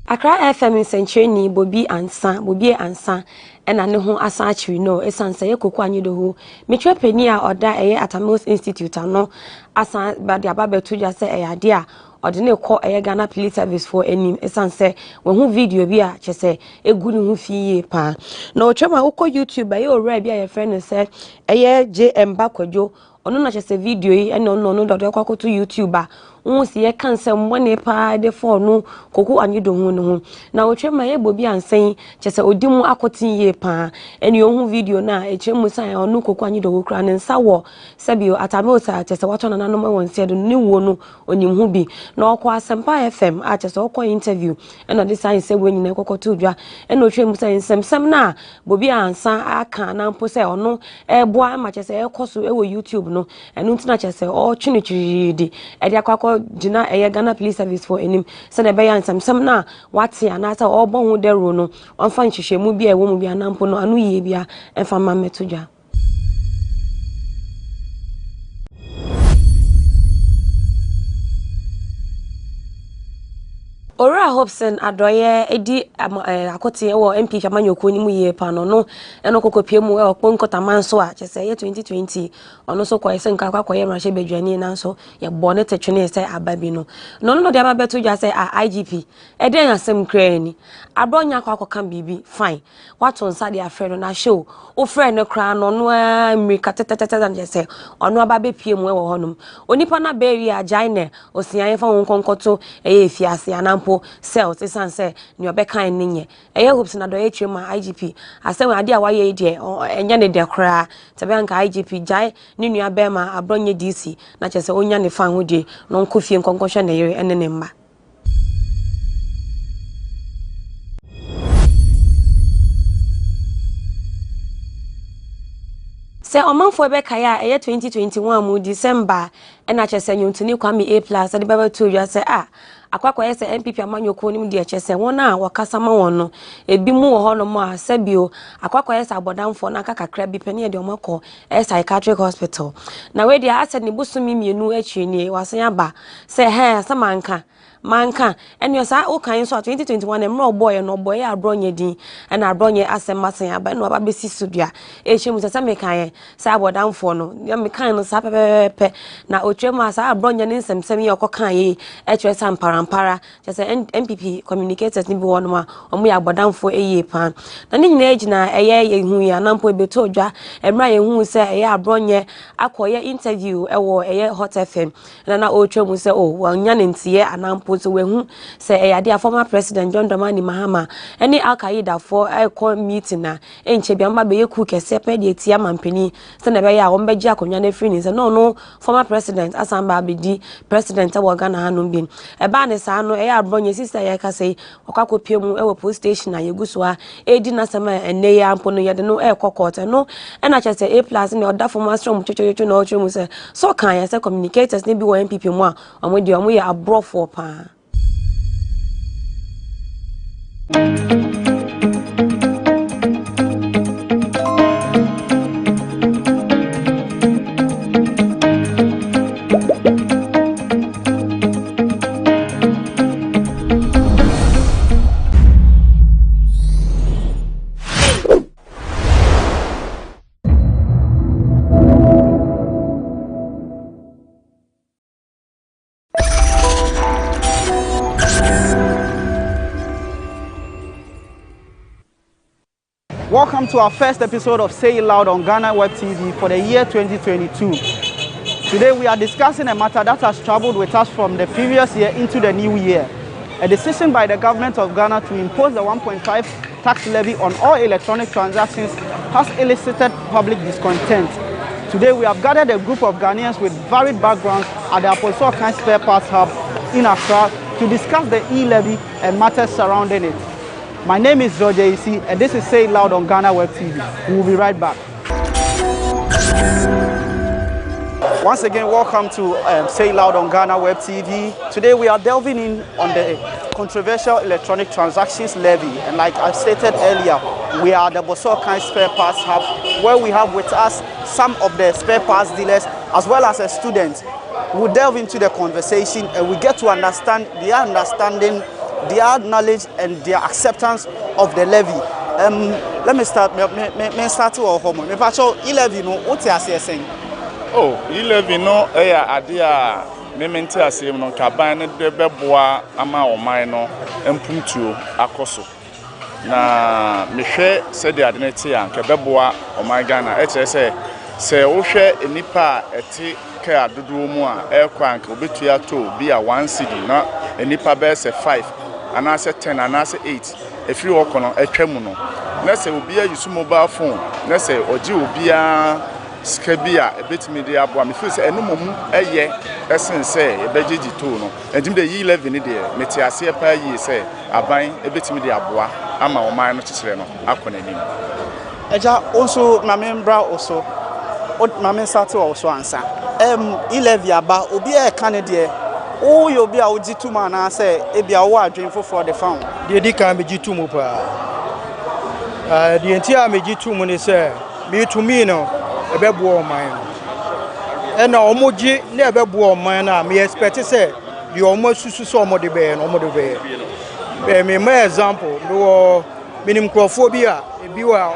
Accra FM Century Bobi Ansa and I know who asachi no esanse ye koko anyi do ho metwe pani a oda eye Atamos Institute ano asan ba de aba beto ja se ade a ode ne kɔ eye Ghana Police Service for enim esanse we hu video bi a kyese egu ne hu fiye pa na otwema ukɔ YouTube aye owura bi a ye friend se eye JM Bakwadwo ono na kyese video yi ene ono do kwakoto YouTube a si ye kan se mbone pa de phone no koko anyi do hu ne hu na otwema ye Bobi Ansan kyese odimu akotin ye pa eni ohun video na echemu san onu koko anyi do kura ne nsa wo sebio Atamota kyese wato na nanom won se do ne wo no onim hu bi na okọ Asempa FM a kyese okọ interview ena de san se wo nyina kokoto dwa ena otwemu san semsem na Bobi Ansan aka na mpo se onu eboa ma kyese ekoso ewo YouTube no enu ntina kyese o twinichiridi e de akọ Jina eye Ghana Police Service for enim se na be yan samsam na wate anasa obon hu dero no onfa nhyehyemu bia ewo mu bia nampo no anu yie bia enfa ma metodwa Ora Hobson adoye edi akote wo MP Chamanyoko ni mu ye pa no eno kokopie mu e okponkota manso a kyese ye 2020 ono so koyese nka kwakoye mrahye badwani na so ye bone tetwene se ababi no no de ababeto dwa se IGP eden asem kra ni abronya kwakoka bibi fine wato nsa de afre no na show o frɛ no kra no no America tetetete dan kyese ono ababe pie mu e wo honum onipa na beri agine osian ye fa wonkonkoto eye fiase ana cells esanse ni obekan ninye eye hopes na do ma IGP ase we ade a waye de enye ne de kra tebe nka IGP jai ni nua be ma abronye DC na chese onya ne fan ho de no nkofie nkonkonhwe na yere ene ne mba se omanfo be kaya eye 2021 mu December ena chese nyuntuni kwame A+ ade baba to dwa se akwakoye se MPP Amanyoko nim de kyese wona wakasa ma won no ebi mu wo hono mo a sebio akwakoye se abodamfo na kakakra bi pani de omako psychiatric hospital na we dia ased ne busumi mienu atwi ni wasan aba se he samanka manka eni osa o kan so 2021 emro boy no boy abronye din na abronye asemasen aba no aba besi sudua ehemu se mekan se abodamfo no ya mekan no sa pepepe na otwemu asa abronye ne nsemsem ye okokan ye etwe samparampara just MPP communicators ni bi wono ma omo ya abodamfo eye pan na ne nyina agina eye ye hu ya nampo ebeto odwa emra ye hu se eye abronye akoye interview ewo eye Hot FM na otwemu se o wanya ne ntie anampo so we hu say ade former president John Dramani Mahama any Al-Qaeda for call meeting na enche bia mba be yeku kese pe de tia mampani se na be ya wo mbeji akonwa na free ni se no former president asamba abedi president wa Ghana hanu bin e ba ne sa no abronye sister ya ka say okakopie mu e police station na yeguso a edi na sama enne ya ampo no yede no court no e na chese A+ ne oda former strong chochocho na ocho mu se so kan ya se communicators ne bi wo MPP mu a omo de omo ya abrofo pa Welcome to our first episode of Say It Loud on GhanaWeb TV for the year 2022. Today we are discussing a matter that has traveled with us from the previous year into the new year. A decision by the government of Ghana to impose the 1.5 tax levy on all electronic transactions has elicited public discontent. Today we have gathered a group of Ghanaians with varied backgrounds at the Apostle Spare Parts Hub in Accra to discuss the E-levy and matters surrounding it. My name is George AC, and this is Say It Loud on GhanaWeb TV. We will be right back. Once again, welcome to Say It Loud on GhanaWeb TV. Today we are delving in on the controversial electronic transactions levy. And like I stated earlier, we are the Bosokan Spare Parts Hub, where we have with us some of the spare parts dealers as well as a student. We'll delve into the conversation and we get to understand their understanding their knowledge and their acceptance of the levy. Let me start. Me start to our home. Me pacho E-levy no. What you are saying? Oh, E-levy no. Adia. Me mente asem no kaban ne de beboa ama oman no empumtuo akoso. Na mehwe se de ade ne tie an ka beboa oman Ghana e kire se wo hwe enipa eti ka adodo mu a e kwa an ka obetua to bi a 1 cedi na enipa be se 5 anase 10 anase 8 efiri okono etwa mu no na se obi use mobile phone na se oji obi a skabia ebetimi de abo am feel say enomomu eye esen say ebegigi to no endim de E-levy ni de meti ase pa yi say aban ebetimi de aboa ama oman no kikire no akona nim eja also na membra also ma men start also answer E-levy aba obi e kan de o yo bi a ogitu ma na say e bia wo adwen for the farm de di kan begitu mu pa de entia megitu mu ni say me to me no ebebo oman na omoji na ebebo oman na me expect say the omosusu so omode be no omode be me my example no minim crofobia ebi wa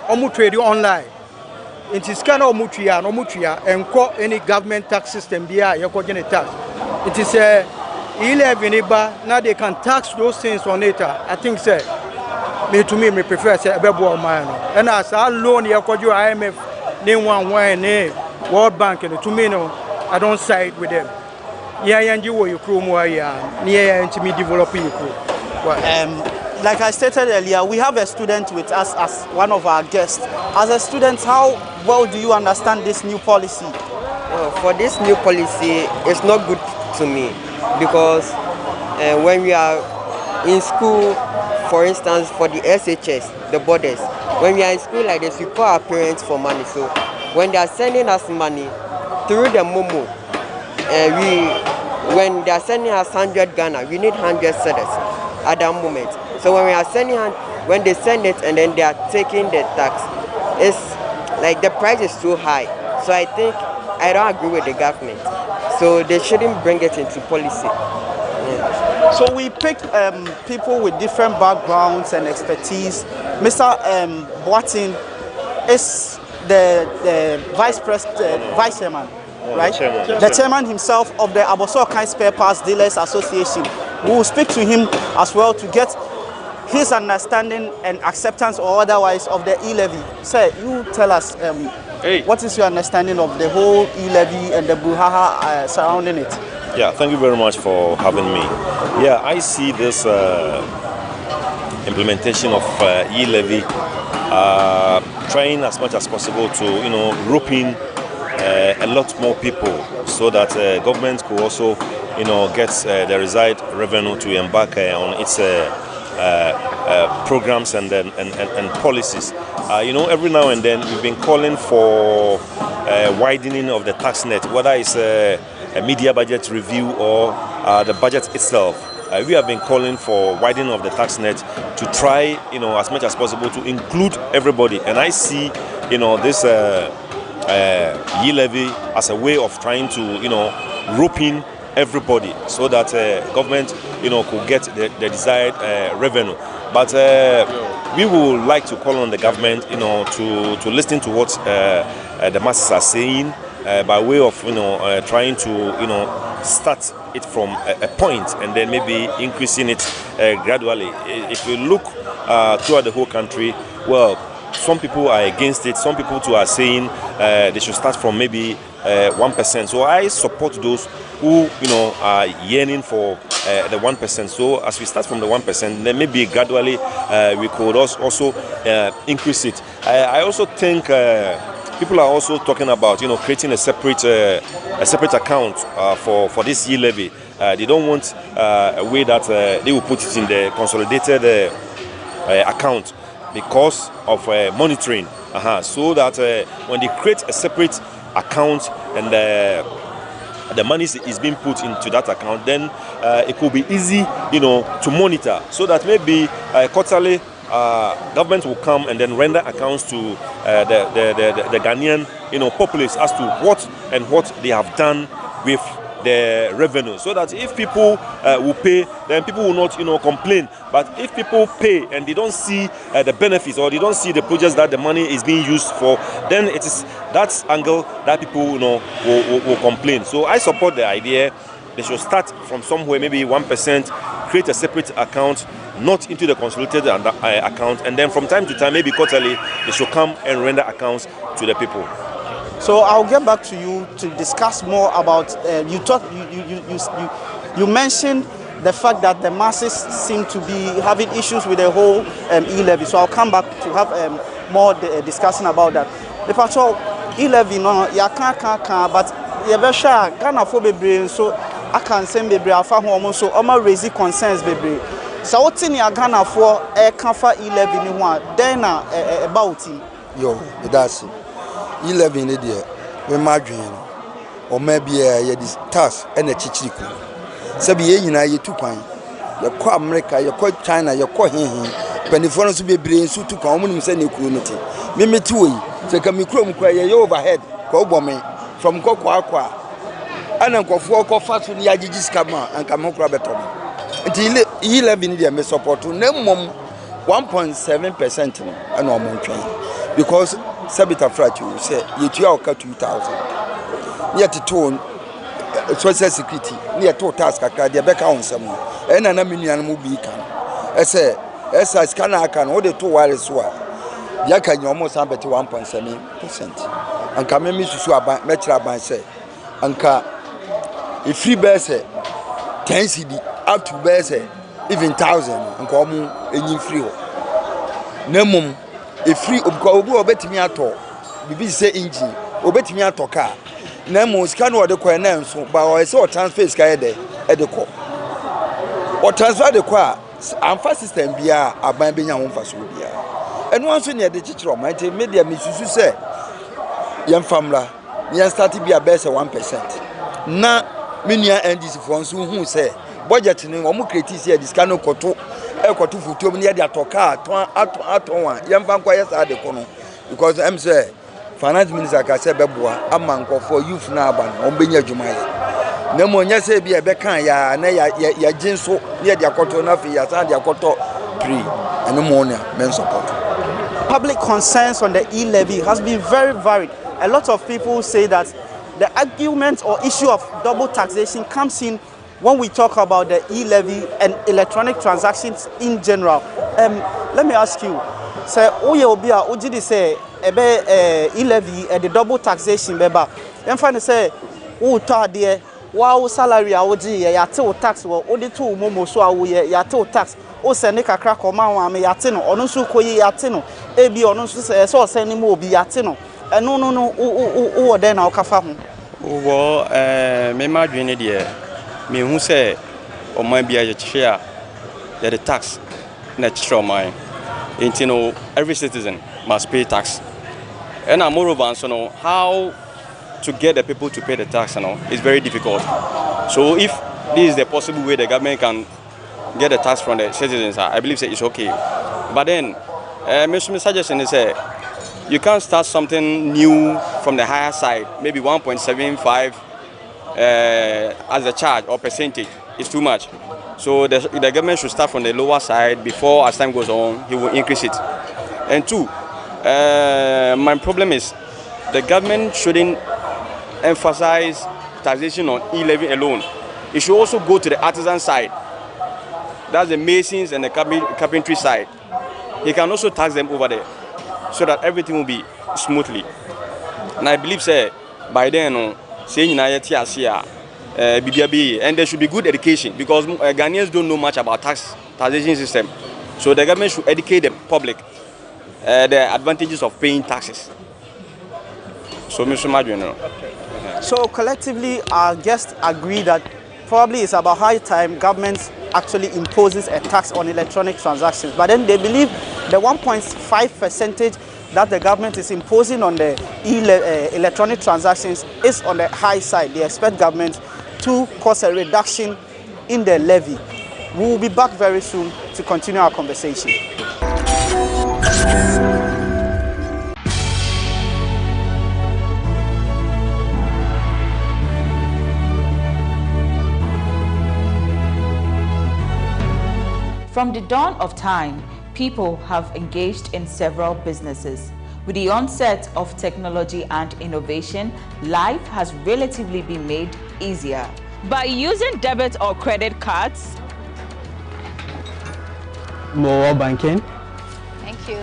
omo trade online it is kind of omutua no omutua enko any government tax system bia yekogene tax it is E-levy ni ba now they can tax those things on it. I think say me to me prefer say ebebo oman no and as a loan yekojo IMF name one name World Bank and to me no I don't side with them. Yeah, and you will crew more near to me developing you crew. Like I stated earlier, we have a student with us as one of our guests. As a student, how well do you understand this new policy? For this new policy, it's not good to me because when we are in school, for instance, for the SHS, the borders, when we are in school like this, we call our parents for money. So when they are sending us money through the Momo, when they are sending us 100 Ghana, we need 100 cedis at that moment. So when we are sending, when they send it and then they are taking the tax, it's like the price is too high. So I think I don't agree with the government. So they shouldn't bring it into policy. Yeah. So we picked people with different backgrounds and expertise. Mr. Boatin is the vice chairman, right? The chairman himself of the Abosokai Spare Parts Dealers Association. We will speak to him as well to get his understanding and acceptance or otherwise of the E-levy. Sir, you tell us what is your understanding of the whole E-levy and the brouhaha surrounding it? Yeah, thank you very much for having me. Yeah, I see this implementation of E-levy trying as much as possible to, rope in a lot more people so that government could also, get the required revenue to embark on its programs and policies. Every now and then we've been calling for widening of the tax net, whether it's a media budget review or the budget itself. We have been calling for widening of the tax net to try, as much as possible to include everybody. And I see, this E-levy as a way of trying to, rope in everybody so that government, could get the desired revenue. But we would like to call on the government, to listen to what the masses are saying by way of, trying to, start it from a point and then maybe increasing it gradually. If you look throughout the whole country, well, some people are against it. Some people too are saying they should start from maybe 1%. So I support those who are yearning for the 1%. So as we start from the 1%, then maybe gradually we could also increase it. I also think people are also talking about creating a separate account for this E-levy. They don't want a way that they will put it in the consolidated account because of monitoring. So that when they create a separate account and the money is being put into that account, then it could be easy, to monitor. So that maybe quarterly government will come and then render accounts to the Ghanaian, populace as to what they have done with the revenue, so that if people will pay, then people will not, complain. But if people pay and they don't see the benefits, or they don't see the projects that the money is being used for, then it is that angle that people, will complain. So I support the idea. They should start from somewhere, maybe 1%, create a separate account, not into the consolidated account, and then from time to time, maybe quarterly, they should come and render accounts to the people. So I'll get back to you to discuss more about. You mentioned the fact that the masses seem to be having issues with the whole E-levy. So I'll come back to have more discussion about that. The patrol E-levy no ya can't, but you better share Ghana for baby. So I can send baby alpha home so I'ma raise concerns baby. So what in your Ghana for canfa E-levy ni one then about it. Yo, that's it. E-levy in there, we margin, or maybe a task and a chichiku. Sabi ye na ye 2 kwan. You call America, you call China, you call him. Penny to be brain so to come and send you community. Mimi too, so come you chrome cry your overhead, call bomb from Cocoa. And Uncle Foko fast with the Yagis Kama and Kamokra Beton. Until E-levy in there may support to no more 1.7% and no more train. Because Sabita Fratu say you 2,000. Near to tone social security, near to task a card, back on some, and an Aminian movie can. I say, as I can, all the 2 wireless were. Yaka almost have 1.7%. And come me to show about Metra by say, Anka, if free bear say 10 CD up to bear say even 1,000 and come in free. No mum. A free obet me at all. Bibi say engine, obet me at car. Nemo scan or the coin, so but I saw transfer sky there at the core. Or transfer the car, and fast system be a bambing young for Subia. And once in the teacher, my media Mrs. say, young family, you start to be a best 1%. Now, many and this for who say, budgeting or more critics here, this cannot go to. Because I'm say finance minister can say beboa amanko for youth na aba no benya dwumaye na mo nya say bia be kan ya na ya jinso ne dia koto na fi ya san dia koto pre and mo na men support. Public concerns on the E-levy has been very varied. A lot of people say that the argument or issue of double taxation comes in when we talk about the E-levy and electronic transactions in general. Let me ask you, say, Oyobia, Ojidi say, E-levy and the double taxation, beba. And finally say, dear, wow, salary, ya till tax, or only 2 momo so ya till tax, o senika crack or man, yatino, or no so yatino, ebi or no so sending more be yatino. And no, then I'll kafamu. Well, me imagine it. Me who say, or might be a share the tax natural mine. Every citizen must pay tax. And I'm moreover, so know how to get the people to pay the tax. Is very difficult. So if this is the possible way the government can get the tax from the citizens, I believe it's okay. But then, my suggestion is you can't start something new from the higher side, maybe 1.75. As a charge or percentage is too much. So the government should start from the lower side before, as time goes on, he will increase it. And 2, my problem is the government shouldn't emphasize taxation on E-levy alone. It should also go to the artisan side. That's the masons and the carpentry side. He can also tax them over there so that everything will be smoothly. And I believe, by then, saying and there should be good education because Ghanaians don't know much about taxation system. So the government should educate the public the advantages of paying taxes. So, Mr. Madriano. So collectively, our guests agree that probably it's about high time government actually imposes a tax on electronic transactions. But then they believe the 1.5% that the government is imposing on the electronic transactions is on the high side. They expect government to cause a reduction in the levy. We will be back very soon to continue our conversation. From the dawn of time, people have engaged in several businesses. With the onset of technology and innovation, life has relatively been made easier. By using debit or credit cards, mobile banking. Thank you.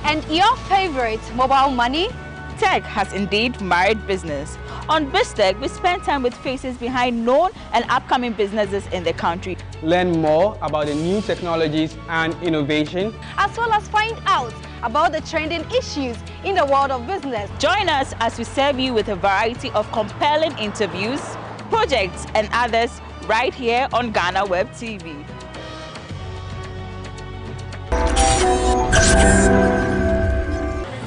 And your favorite, mobile money? Tech has indeed married business. On BizTech, we spend time with faces behind known and upcoming businesses in the country. Learn more about the new technologies and innovation, as well as find out about the trending issues in the world of business. Join us as we serve you with a variety of compelling interviews, projects and others right here on GhanaWeb TV.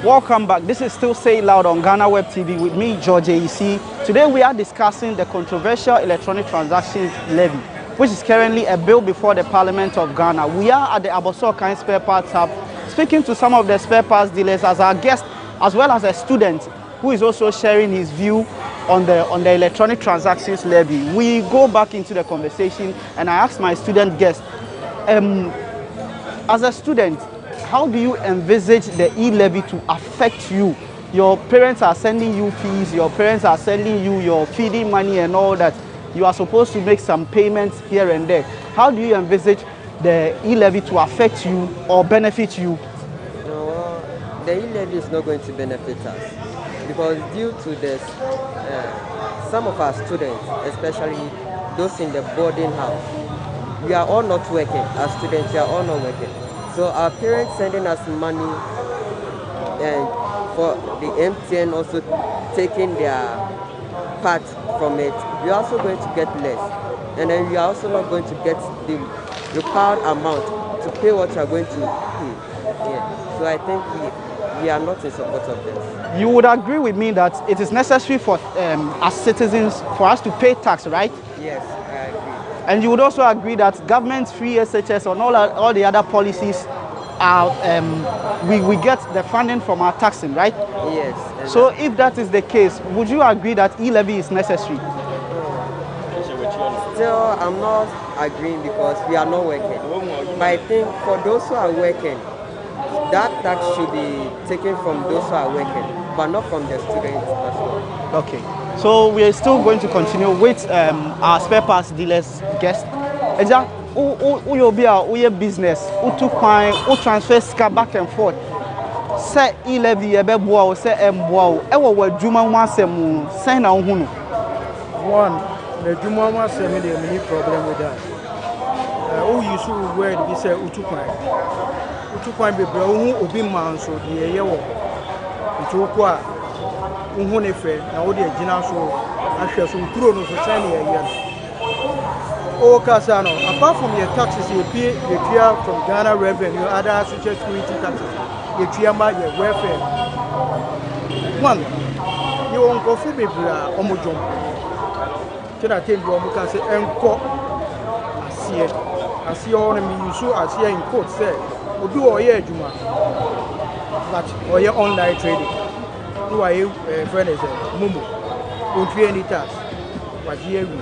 Welcome back. This is still Say It Loud on GhanaWeb TV with me, George AEC. Today we are discussing the controversial electronic transactions levy, which is currently a bill before the Parliament of Ghana. We are at the Abosorkan Spare Parts Hub, speaking to some of the spare parts dealers as our guest, as well as a student who is also sharing his view on the electronic transactions levy. We go back into the conversation and I asked my student guest, as a student, how do you envisage the E-levy to affect you? Your parents are sending you fees, your parents are sending you your feeding money and all that. You are supposed to make some payments here and there. How do you envisage the E-levy to affect you or benefit you? No, the E-levy is not going to benefit us because due to this, some of our students, especially those in the boarding house, we are all not working. As students, we are all not working. So our parents sending us money and for the MTN also taking their part from it, we are also going to get less. And then we are also not going to get the required amount to pay what you are going to pay. Yeah. So I think we are not in support of this. You would agree with me that it is necessary for as citizens for us to pay tax, right? Yes, I agree. And you would also agree that government free SHS and all the other policies are we get the funding from our taxing, right? Yes. Exactly. So if that is the case, would you agree that E-levy is necessary? Still, I'm not agreeing because we are not working. But I think for those who are working, that tax should be taken from those who are working, but not from the students as well. Okay. So we are still going to continue with our spare parts dealers guest. Eja, who be our business, who took coin, who transfer ska back and forth. Say E-levy ebe boa o say emboa o. E wo adwuma ho asem say na hu no. One, the adwuma ho asem dey many problem with that. Who use word be say utukwan. Utukwan be bra hu obi man so dey ye wo. Nti ko a hu ne fe na wo dey agina so ahwe so kuro no so say na ye. Oh, Kasano, apart from your taxes, you pay the clear from Ghana revenue, other social security taxes, you clear by your welfare. One, you won't go for me, Omojom. Can I tell you, Omokase, and court? I see all of me, you so I see in court, say, we do all year, Juma, but or your online trading. Who are you, friend? Is Mumu, don't pay any tax, but here we.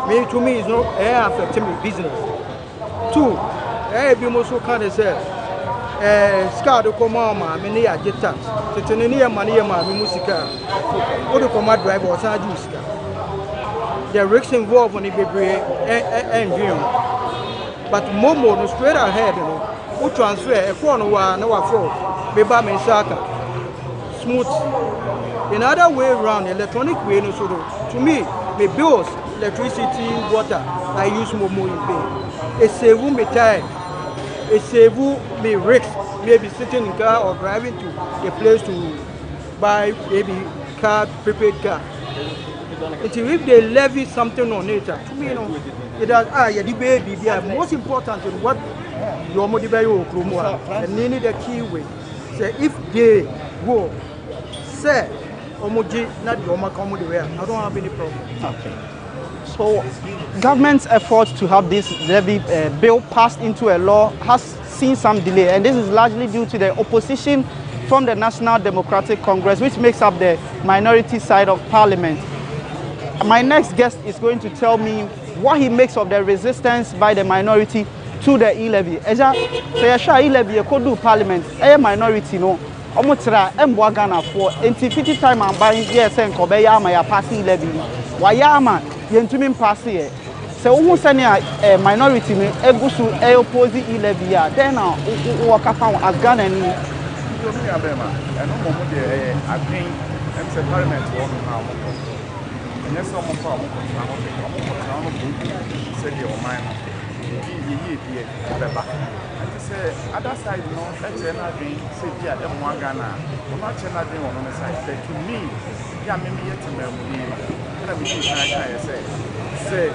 Me to me is not affecting me business. Two, be also kind of say, Scado Comama, many are get tax. Tetania Mania, Musica, what the command driver or Sajuska. The risks involved on the baby and dream. But Momo, no straight ahead, you know, who transfer a corner one, no afro, Beba Mensaka. Smooth. In other way around, electronic way, no so to me, my bills. Electricity, water, I use more in pay. A save me time, a save me risks, maybe sitting in car or driving to a place to buy maybe car, prepaid car. Until if they levy something on it, to me, you know, it has the baby. They are most important in what your motivation and they need a key way. Say if they go, say, Omoji, not Yoma Commodore, I don't have any problem. Okay. So, government's effort to have this levy bill passed into a law has seen some delay, and this is largely due to the opposition from the National Democratic Congress, which makes up the minority side of Parliament. My next guest is going to tell me what he makes of the resistance by the minority to the E-levy. Eja say Shai E-levy could do parliament. Minority no. Omotra emboa Ghana for enti 50 time and buying yes and kobeya ma ya pass E-levy. Wayama yentumi pass here. So who send a minority me egusu oppose E-levy ya. Then now work upon as Ghana and parliament won now. And yes, some of our said your mind. And to say other side, no, let's say nothing, say, yeah, them one Ghana, we're not nothing on the side. Say to me, yeah, maybe yet to me, let me say,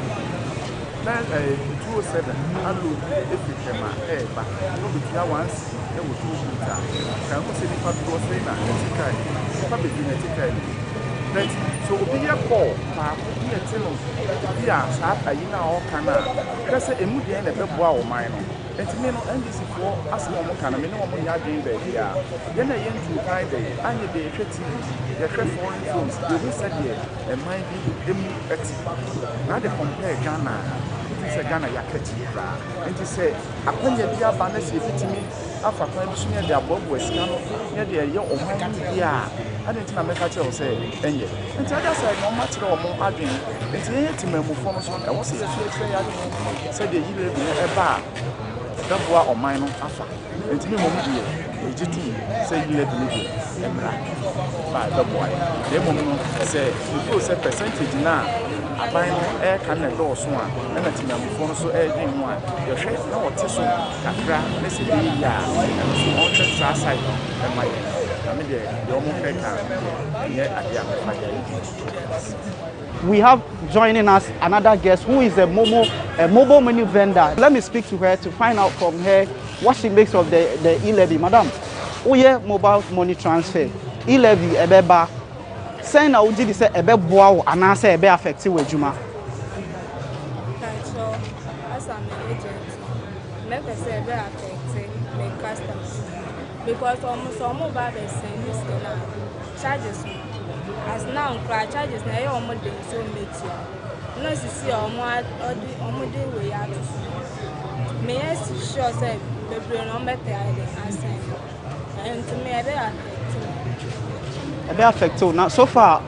that 207, I look if you came out, eh, but no, between once, there was 2 meters. Can you say the part was saying that it's kind, probably but so be a call, be a tenor, be a sap, a yina or cana. That's a moody and a bebo mine. And to me, no, and this is for us, no can, I mean, no more yarding there. Then I end to Friday, and you be a TV, the foreign films, you will say, and might be now they compare Ghana. It's a Ghana Yaketi. And to say, upon your dear banners, if it to me, after publishing their Bob West Cano, near the young or my I didn't know I say, and yet, and to other side, no matter or more arguing, it's a to me, Mufono, I was here to say the E-levy a bar. That boy or mine after. And to me, Mommy, say E-levy, and black. By the boy, they won't say, you go say percentage now. I buy no air can a door swan, and a team of phone so air didn't want. Your shape no tissue, a crack, let's say, yeah, and so on the side, and my. We have joining us another guest who is a mobile money vendor. Let me speak to her to find out from her what she makes of the E-levy. Madam, oh yeah, mobile money transfer. E-levy, ebeba. Saying I would say ebe boa and I say ebe affected with Juma. So, as I'm an agent, make us say ebe affected my customers. Because almost all mobile is saying this charges as now charges now almost so much. No, you see almost way out. May I sure say the brain on better and to me a bit affected. Now so far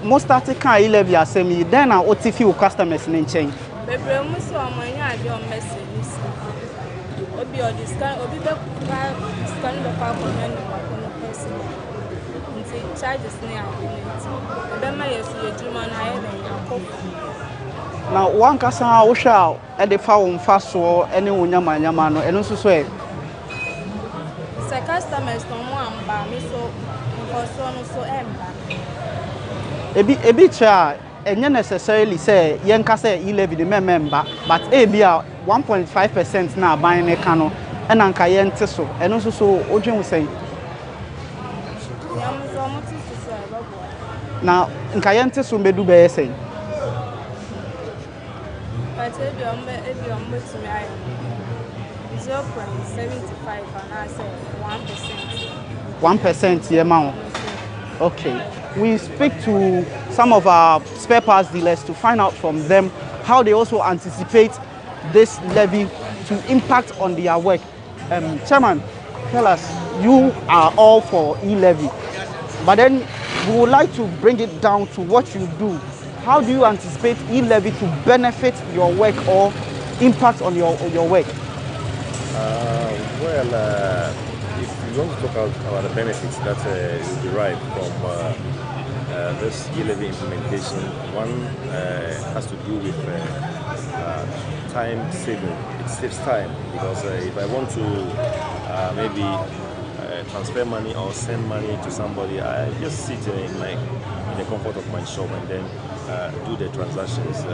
most article E-levy are saying then our OTF customers in change. The brain must money I don't mess Obi or discount, Obi scan the car for any person. Charges near now one casa will shout at the phone fast or any Unyamano and also say customers don't want by me so a bit and you necessarily say Yanka say E-levy the member, but ABR 1.5% now buying a cano and Ankayen Teso, and also so Ojin was saying. Now, Nkayen Teso may do better saying. But if you're 0.75 and I say 1%. 1% the amount. Okay. We speak to some of our spare parts dealers to find out from them how they also anticipate this levy to impact on their work. Chairman, tell us, you are all for E-levy, but then we would like to bring it down to what you do. How do you anticipate E-levy to benefit your work or impact on your work? If you want to talk about the benefits that will derive from this E-levy implementation, one has to do with time saving. It saves time because if I want to maybe transfer money or send money to somebody, I just sit in the comfort of my shop and then do the transactions.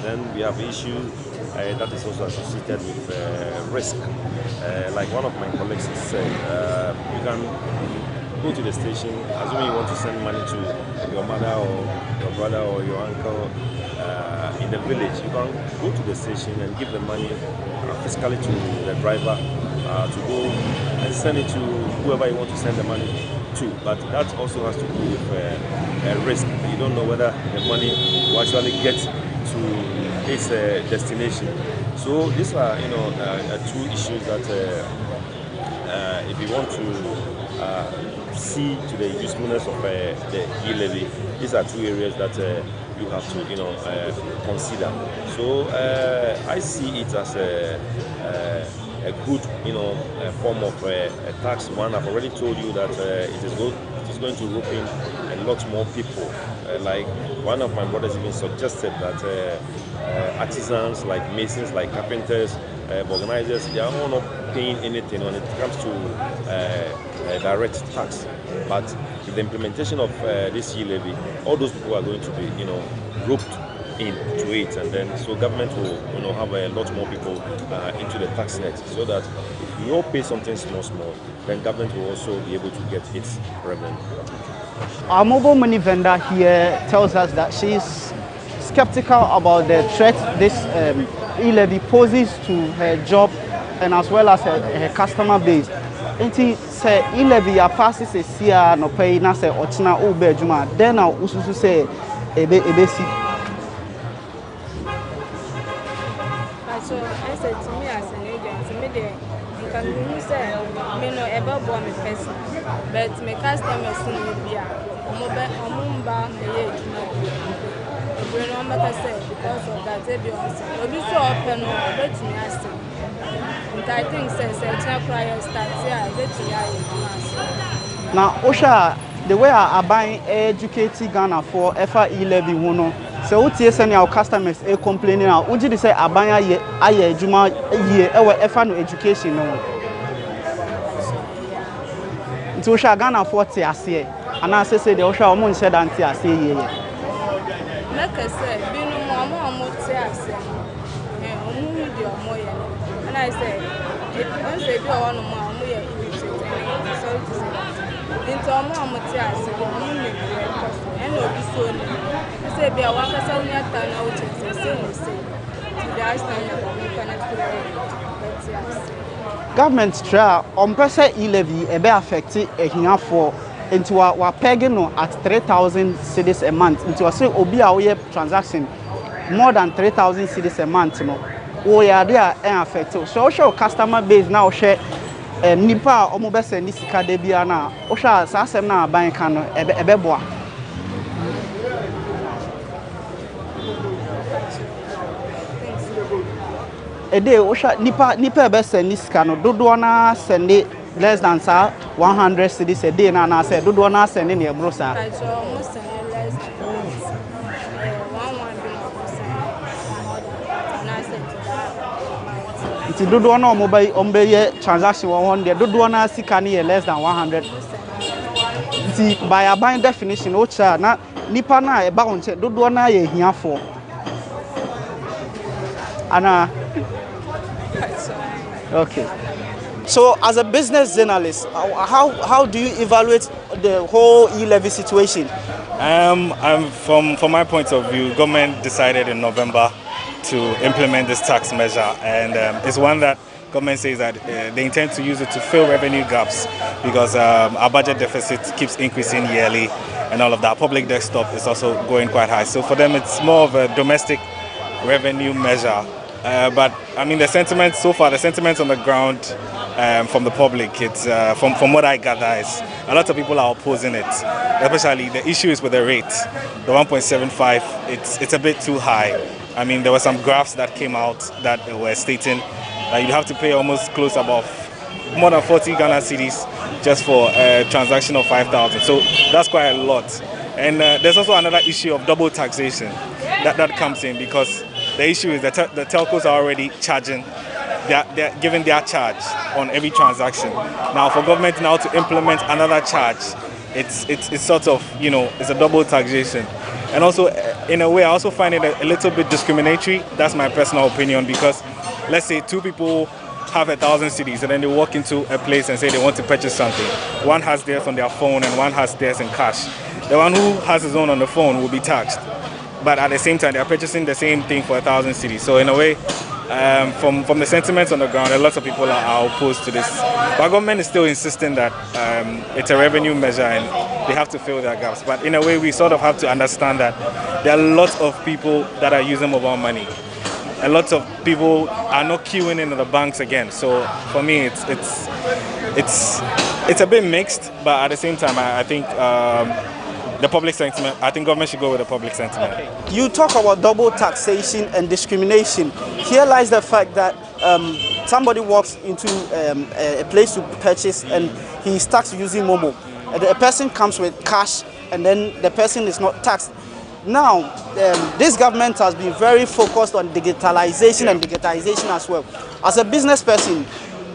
Then we have issue that is also associated with risk. Like one of my colleagues said, you can go to the station, assuming you want to send money to your mother or your brother or your uncle in the village. You can go to the station and give the money physically to the driver to go and send it to whoever you want to send the money to. But that also has to do with a risk. You don't know whether the money will actually get to its destination. So these are, two issues that if you want to see to the usefulness of the E-levy, these are two areas that you have to, consider. So I see it as a good, form of a tax. One, I've already told you that it is going to rope in a lot more people. Like one of my brothers even suggested that artisans, like masons, like carpenters, organizers, they are all not paying anything when it comes to direct tax. But with the implementation of this E-levy, all those people are going to be, roped into it, and then so government will, have a lot more people into the tax net, so that if we all pay something small, then government will also be able to get its revenue. Our mobile money vendor here tells us that she's skeptical about the threat this E-levy poses to her job and as well as her customer base. Enti say E-levy a passes a sia no pay na say ochina ube juma then na ususu say ebesi. So I said to me as an agent, me there you can say me no ever born me person, but my customers will be a mumba me we no make say because of that they be on say obi so open no bet me ask. I think say prior start here bet me Now Osha, the way I buy educating Ghana for FR E-levy no. So what you say our customers are complaining now? Would you say abaya ye aye juma ye ewe FR no education no? Nti Osha Ghana for ti ase and I say the Osha omo nse dan ti ase ye. Make say binu mo ti ase. Omu di omo ye. And I say once they do one more omo ye irritated. So it is into omo ti ase omo me and obi so ni. Say be a one person near town out to say the government try on person E-levy e be affect ehia for into wa pegging no at 3,000 cedis a month into say obi a we transaction more than 3,000 cedis a month no we are there affect so show customer base now share nipa omo be send sika de bia na o sha sa asem na ban kan no ebe boa. A day, nipa be send this cano, do na send it less than 100 cedis a day, and I said, do na send in your brosa. It's do na mobile umbe transaction 100, do na sikani less than 100. See, by a buying definition, ocha na nipa na e ba onche do na ye here for. Anna. Okay. So, as a business journalist, how do you evaluate the whole E-levy situation? From my point of view, government decided in November to implement this tax measure, and it's one that government says that they intend to use it to fill revenue gaps because our budget deficit keeps increasing yearly, and all of that. Public desktop is also going quite high. So for them, it's more of a domestic revenue measure. But I mean, the sentiment so far, the sentiment on the ground from the public, it's from what I gather, is a lot of people are opposing it. Especially the issue is with the rate, the 1.75. It's a bit too high. I mean, there were some graphs that came out that were stating that you'd have to pay almost close above more than 40 Ghana cedis just for a transaction of 5,000. So that's quite a lot. And there's also another issue of double taxation that comes in, because the issue is that the telcos are already charging, they're giving their charge on every transaction. Now for government now to implement another charge, it's sort of, it's a double taxation. And also, in a way, I also find it a little bit discriminatory. That's my personal opinion, because let's say two people have 1,000 cedis and then they walk into a place and say they want to purchase something. One has theirs on their phone and one has theirs in cash. The one who has his own on the phone will be taxed. But at the same time, they're purchasing the same thing for 1,000 cedis. So in a way, from the sentiments on the ground, a lot of people are opposed to this. But government is still insisting that it's a revenue measure and they have to fill their gaps. But in a way, we sort of have to understand that there are lots of people that are using mobile money. a lot of people are not queuing into the banks again. So for me, it's a bit mixed, but at the same time, I think the public sentiment, I think government should go with the public sentiment. Okay. You talk about double taxation and discrimination. Here lies the fact that somebody walks into a place to purchase and he's taxed using Momo. The person comes with cash and then the person is not taxed. Now, this government has been very focused on digitalization and digitization as well. As a business person,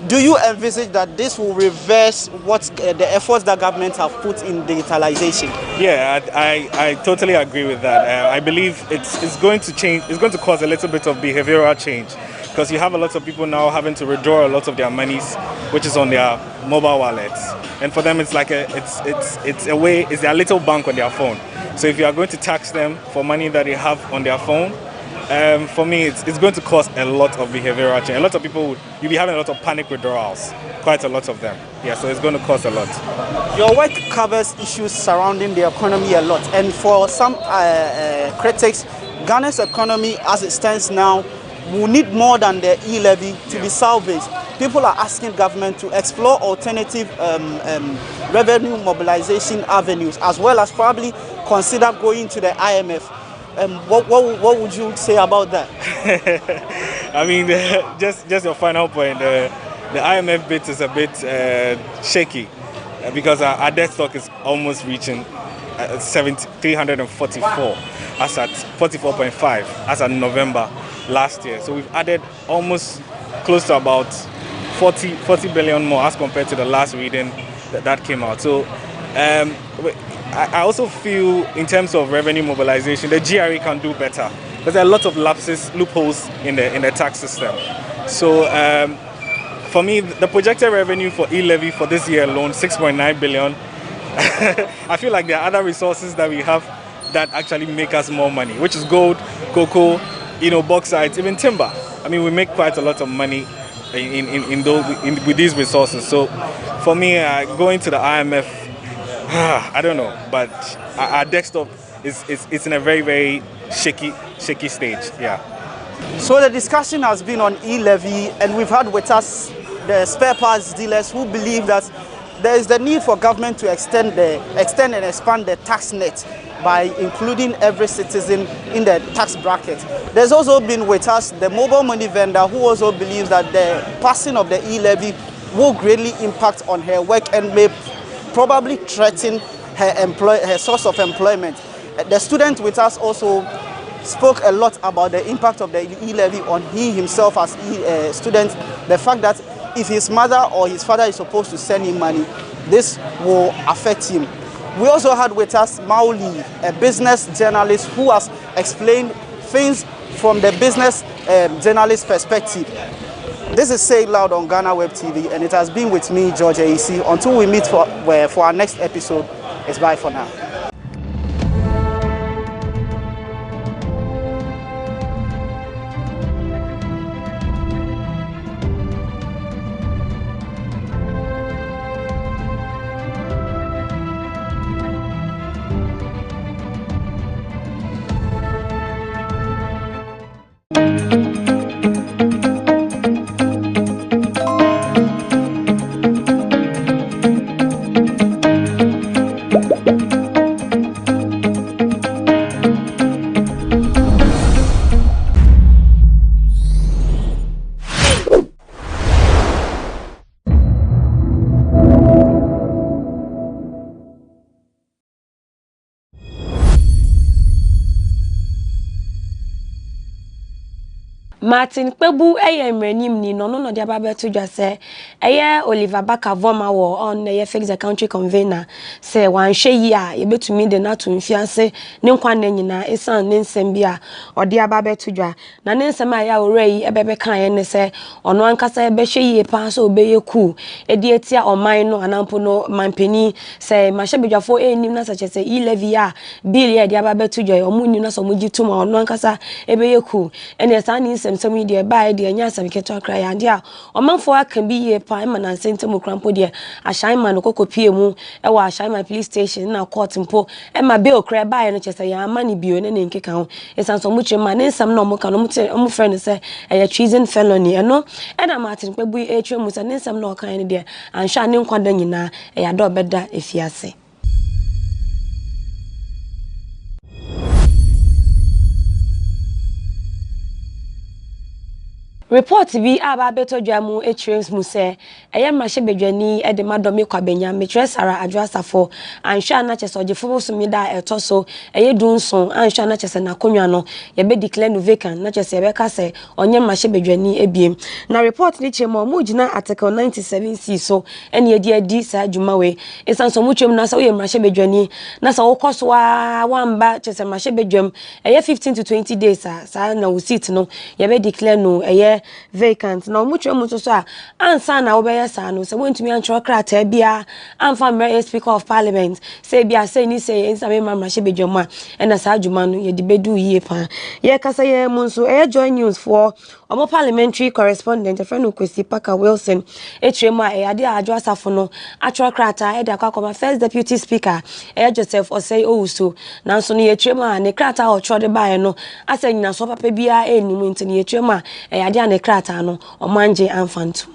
do you envisage that this will reverse what the efforts that government have put in digitalization? Yeah, I totally agree with that. I believe it's going to change. It's going to cause a little bit of behavioral change because you have a lot of people now having to withdraw a lot of their monies, which is on their mobile wallets, and for them it's like it's their little bank on their phone. So if you are going to tax them for money that they have on their phone, for me, it's going to cause a lot of behavioral change. A lot of people, you'll be having a lot of panic withdrawals, quite a lot of them. Yeah, so it's going to cause a lot. Your work covers issues surrounding the economy a lot. And for some critics, Ghana's economy as it stands now will need more than the E-levy to be salvaged. People are asking government to explore alternative revenue mobilization avenues, as well as probably consider going to the IMF. What would you say about that? I mean, just your final point. The IMF bit is a bit shaky because our debt stock is almost reaching 344 as at 44.5 as at November last year. So we've added almost close to about 40 billion more as compared to the last reading that came out. So I also feel in terms of revenue mobilization, the GRE can do better because there are a lot of lapses, loopholes in the tax system. So for me, the projected revenue for E-levy for this year alone, 6.9 billion. I feel like there are other resources that we have that actually make us more money, which is gold, cocoa, bauxite, even timber. I mean, we make quite a lot of money with these resources. So for me, going to the IMF, I don't know, but our desktop is in a very, very shaky stage. Yeah. So the discussion has been on E-levy, and we've had with us the spare parts dealers who believe that there is the need for government to extend and expand the tax net by including every citizen in the tax bracket. There's also been with us the mobile money vendor who also believes that the passing of the E-levy will greatly impact on her work and may probably threaten her source of employment. The student with us also spoke a lot about the impact of the E-levy on he himself as a student, the fact that if his mother or his father is supposed to send him money, this will affect him. We also had with us Mauli, a business journalist who has explained things from the business journalist perspective. This is Say It Loud on GhanaWeb TV, and it has been with me, George AEC. Until we meet for our next episode, it's bye for now. Martin Pebu mrenim ni no dia baba to dwa se Oliver Baka Voma wo on na fix the country convener se wan hwe yi a ye betumi de na to mfiase ne nkwa na nyina esan ne nsem bia ode ababa to dwa na ne nsem a ya ora yi ebebe kan ye ne se ono ankasa ebe hwe yi pa so obeye ku edi etia oman no anampo no manpeni se mahye bedwafo enim na sache se E-levy a bill ye de ababa to dwa omunni na so mugitum ono ankasa ebeye ku ene san ni asem media by the nya asem keto akra ya dia omanfo aka bi ye pa ma na nsentemu krampo dia ahyan ma no kokopie mu e wa ahyan ma police station na court mpo e ma be okra ba no chese ya ama ni bio ne nkeka ho esanso mu chema ne nsam na omuka no mu friend say e treason felony e no e na Martin kpebu e twemu say ne nsam na okan ne dia anhwa ne nkwada nyina e ya do beda efiase. Report bi aba beto dwamu etrens mu se eye mrahye bedwani e de madomi kwabenya metre Sara adwasafo anhwa na chese ogefo sumida etoso eye dunson anhwa na chese na konwa no ye be declare no vacant na chese be ka se onye mrahye bedwani ebiem na report ni chemo mu gina article 97C so ene edi adi sa adwuma we esanso mu twem na sa oye mrahye bedwani na sa wokoso wamba chese mrahye bedwam eye 15 to 20 days sa na wo seat no ye be declare no eye vacant na omuchwe so a ansa na obeye sa no se wontumi antro krata bia amfa mere speaker of parliament say bia say ni say nsame mamrahye bedwama na sa adwuma no ye de bedu yie pa ye kasa ye munso join news for omo parliamentary correspondent friend Kwesi Parker Wilson etremu a ade adwasafo no atro krata e da kwakoma first deputy speaker Joseph Osei Owusu nanso no ye tremu a ne krata o tro de bae no asanyina so papa bia enimu ntini ye tremu a ade ne krata no omanje amfantu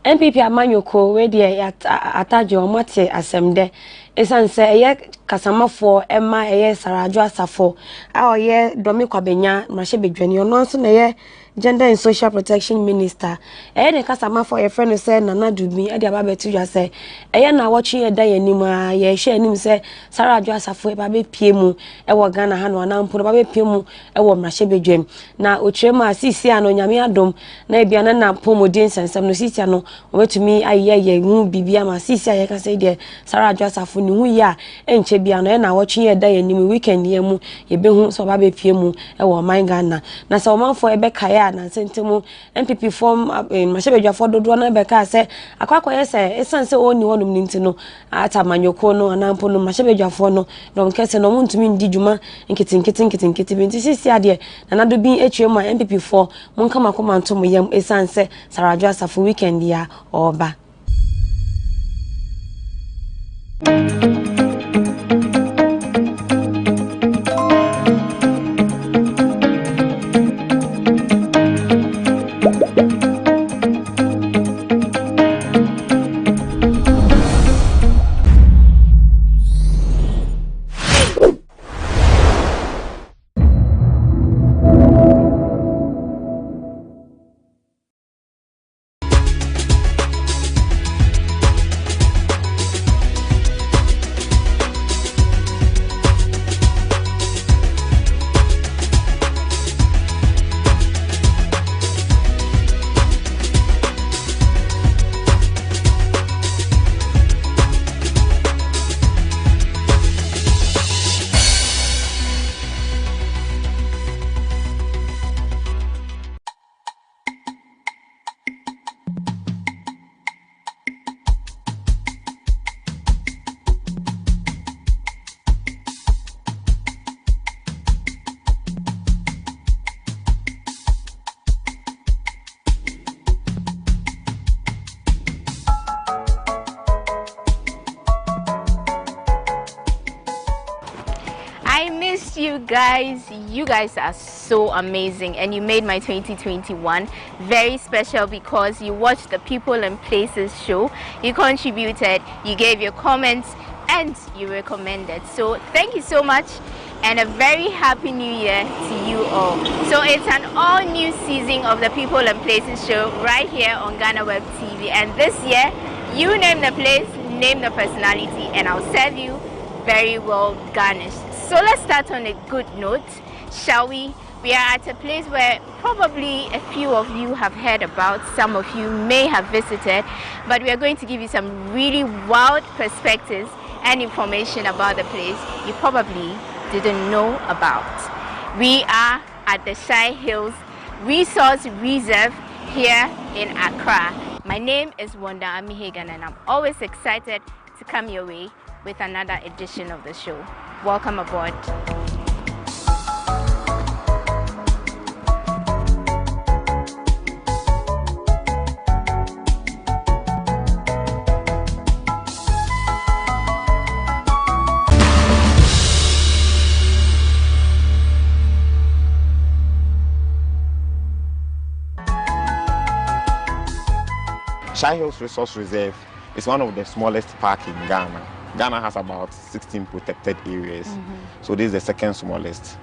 MPP amanyoko we de ataje omote asemde esanse eye kasamafo ema eye Sarajo asafo a oye domi kwabenya mrahye bedwani ono nso na eye Gender and Social Protection Minister de kasamafo ye friend say Nana Dumi e de ababetu dwa say eye na watchi ye da yanim a ye hwe anim say Sarajo asafo e ba be pie mu e wo Ghana ha no na mpo ba be pie mu e wo mrahye bedwam na otrem a sisi ano nyame adom na ebia na pomodin sensem no sisi ano obetumi ayeye mu bibia ma sisi aye ka say de Sarajo asafo ni hu ya enche bia no e na watchi ye da yanim weekend ye mu ye be hu so ba be pie mu e wo man Ghana na so manfo e be kaya na sentemu MPP form mashebedwa for dodo na be ka say akwakọ yese esanse oni wonum ninti no atamanyoko no anampo no mashebedwa for no don kese no muntumi ndi djuma nkiti binti sisi ade na nado bin etwemu MPP for monka makoma ntomo yam esanse Sarajo asafo weekend ya oba. You guys are so amazing, and you made my 2021 very special because you watched the People and Places show, you contributed, you gave your comments, and you recommended. So thank you so much, and a very happy new year to you all. So it's an all new season of the People and Places show right here on GhanaWeb TV, and this year you name the place, name the personality, and I'll serve you very well garnished. So let's start on a good note, shall we? We are at a place where probably a few of you have heard about, some of you may have visited, but we are going to give you some really wild perspectives and information about the place you probably didn't know about. We are at the Shai Hills Resource Reserve here in Accra. My name is Wanda Amihegan, and I'm always excited to come your way with another edition of the show. Welcome aboard. Shai Hills Resource Reserve is one of the smallest parks in Ghana. Ghana has about 16 protected areas. So this is the second smallest,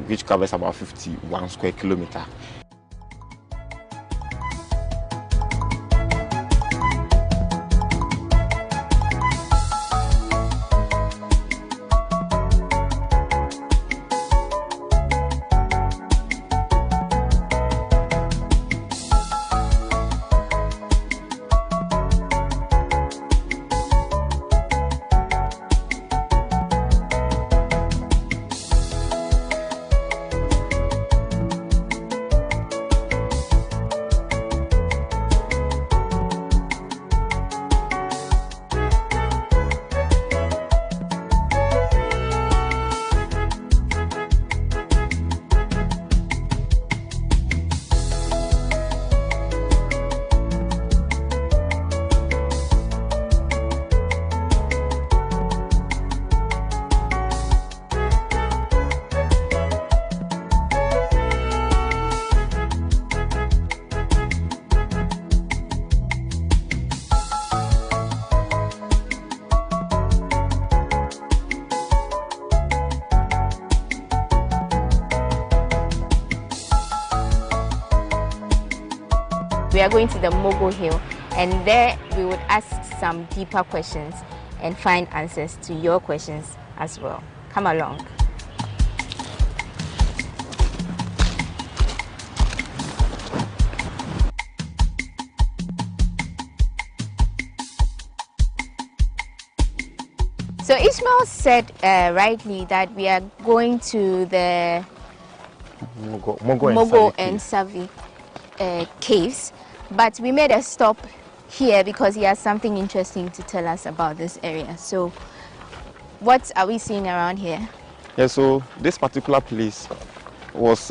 which covers about 51 square kilometers. We are going to the Mogo Hill, and there we would ask some deeper questions and find answers to your questions as well. Come along. So Ishmael said rightly that we are going to the Mogo and Savi caves, but we made a stop here because he has something interesting to tell us about this area. So what are we seeing around here? Yeah, so this particular place was,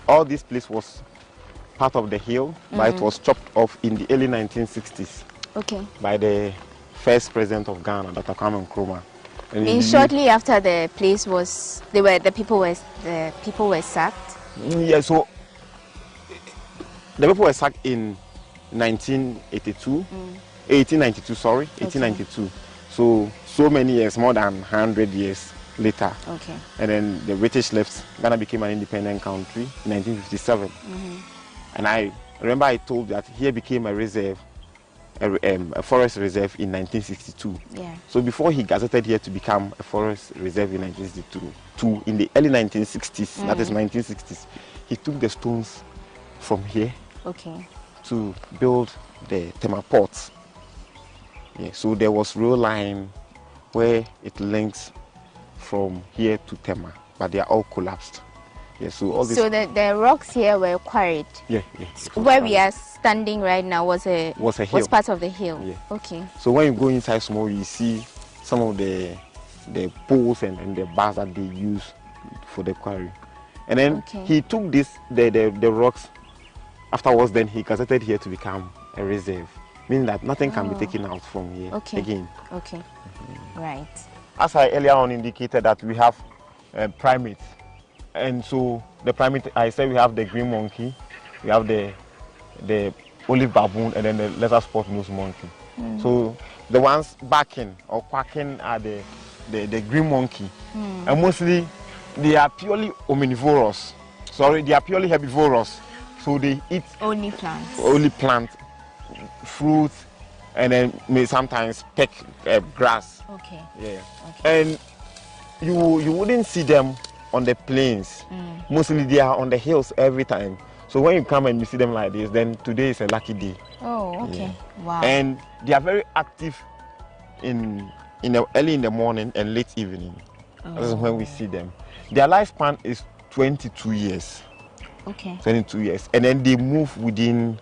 all this place was part of the hill, but it was chopped off in the early 1960s. Okay. By the first president of Ghana, Dr. Kwame Nkrumah. And shortly after the place was, the people were sacked. Yeah, so the people were sacked in 1892, sorry, 1892. So many years, more than 100 years later. Okay. And then the British left. Ghana became an independent country in 1957. And I remember I told that here became a reserve, a forest reserve in 1962. Yeah. So before he gazetted here to become a forest reserve in 1962, in the early 1960s, that is 1960s, he took the stones from here to build the Tema ports. Yeah, so there was rail line where it links from here to Tema, but they are all collapsed. Yeah, so all this. So the rocks here were quarried. Yeah. Where we are standing right now was a hill. Was part of the hill. Yeah. Okay. So when you go inside small, you see some of the poles and the bars that they use for the quarry. And then he took the rocks. Afterwards, then he gazetted here to become a reserve, meaning that nothing can be taken out from here again. Okay. Right. As I earlier on indicated that we have primates, and so the primate, I said we have the green monkey, we have the olive baboon, and then the lesser spot-nosed monkey. So the ones barking or quacking are the green monkey, and mostly they are purely omnivorous. Sorry, they are purely herbivorous. So they eat only plants. Only plant, fruits, and then may sometimes peck grass. Okay. Yeah. Okay. And you wouldn't see them on the plains. Mostly they are on the hills every time. So when you come and you see them like this, then today is a lucky day. Oh, okay. Yeah. Wow. And they are very active early in the morning and late evening. That is when we see them. Their lifespan is 22 years. Okay. 22 years. And then they move within,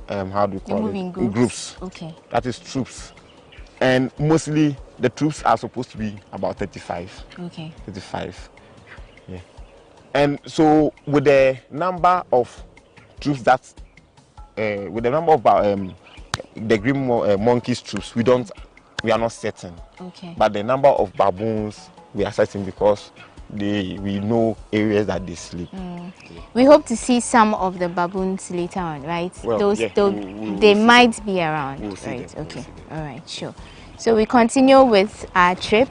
how do you call it? In groups. Groups. Okay. That is troops. And mostly the troops are supposed to be about 35. Okay. 35. Yeah. And so with the number of troops that, with the number of the green monkeys troops, we are not certain. Okay. But the number of baboons we are certain because we know areas that they sleep. We hope to see some of the baboons later on, right? Well, They might be around, right? Okay. All right, sure. So we continue with our trip.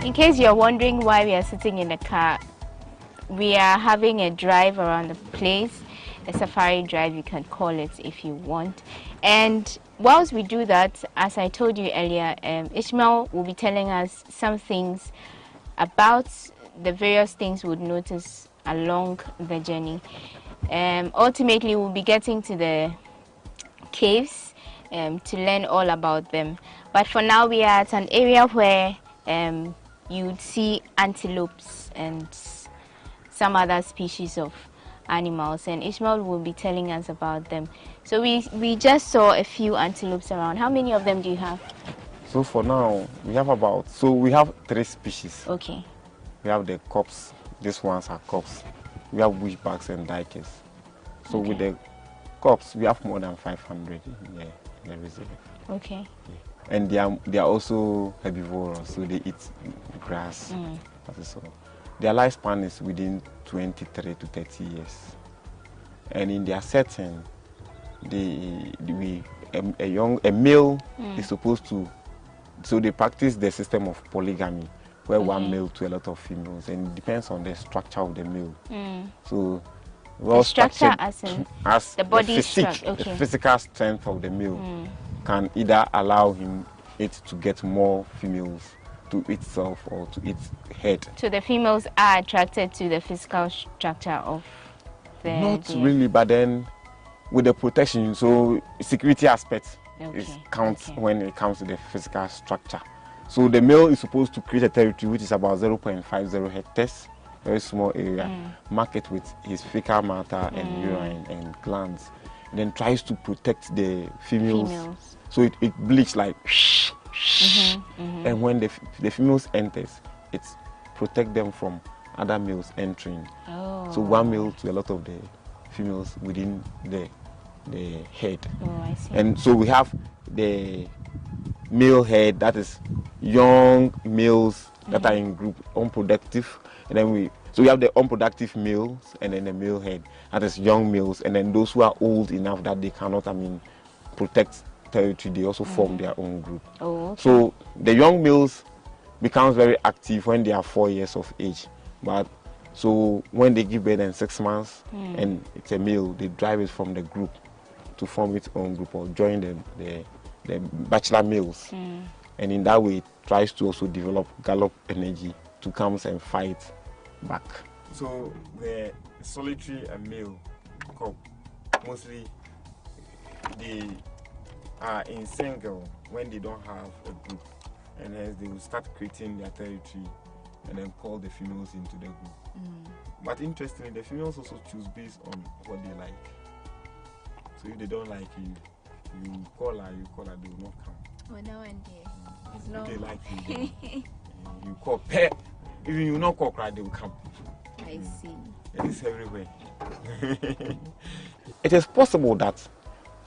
In case you're wondering why we are sitting in the car, we are having a drive around the place, a safari drive you can call it if you want. And whilst we do that, as I told you earlier, Ishmael will be telling us some things about the various things we'd notice along the journey. Ultimately, we'll be getting to the caves to learn all about them. But for now, we are at an area where you'd see antelopes and some other species of animals, and Ishmael will be telling us about them. So we just saw a few antelopes around. How many of them do you have? So for now, we have 3 species. Okay. We have the cops. These ones are cops. We have bushbacks and dikers. So with the cops, we have more than 500 in the reserve. Okay. Yeah. And they are also herbivorous, so they eat grass. So their lifespan is within 23 to 30 years. And in their setting, a male is supposed to, so they practice the system of polygamy, where one male to a lot of females, and it depends on the structure of the male. So the structure as in the body structure, the physical strength of the male can either allow it to get more females to itself or to its head. So the females are attracted to the physical structure of the... Not really, but then with the protection, so security aspect counts when it comes to the physical structure. So the male is supposed to create a territory which is about 0.50 hectares, very small area, mark it with his fecal matter and urine and glands, and then tries to protect the females. So it bleeds like and when the females enters, it protect them from other males entering. So one male to a lot of the females within the head. I see. And so we have the male head, that is young males that are in group, unproductive, and then we have the unproductive males and then the male head, that is young males, and then those who are old enough that they cannot protect territory, they also form their own group. So the young males becomes very active when they are 4 years of age, but so when they give birth in 6 months and it's a male, they drive it from the group to form its own group or join the bachelor males, and in that way it tries to also develop gallop energy to come and fight back. So the solitary and male cub, mostly they are in single when they don't have a group, and hence they will start creating their territory and then call the females into the group. But interestingly, the females also choose based on what they like. So if they don't like you, you call her, they will not come. Oh, no, and it's If not. they like you, you call pet. Even you not call cry, they will come. I see. It is everywhere. It is possible that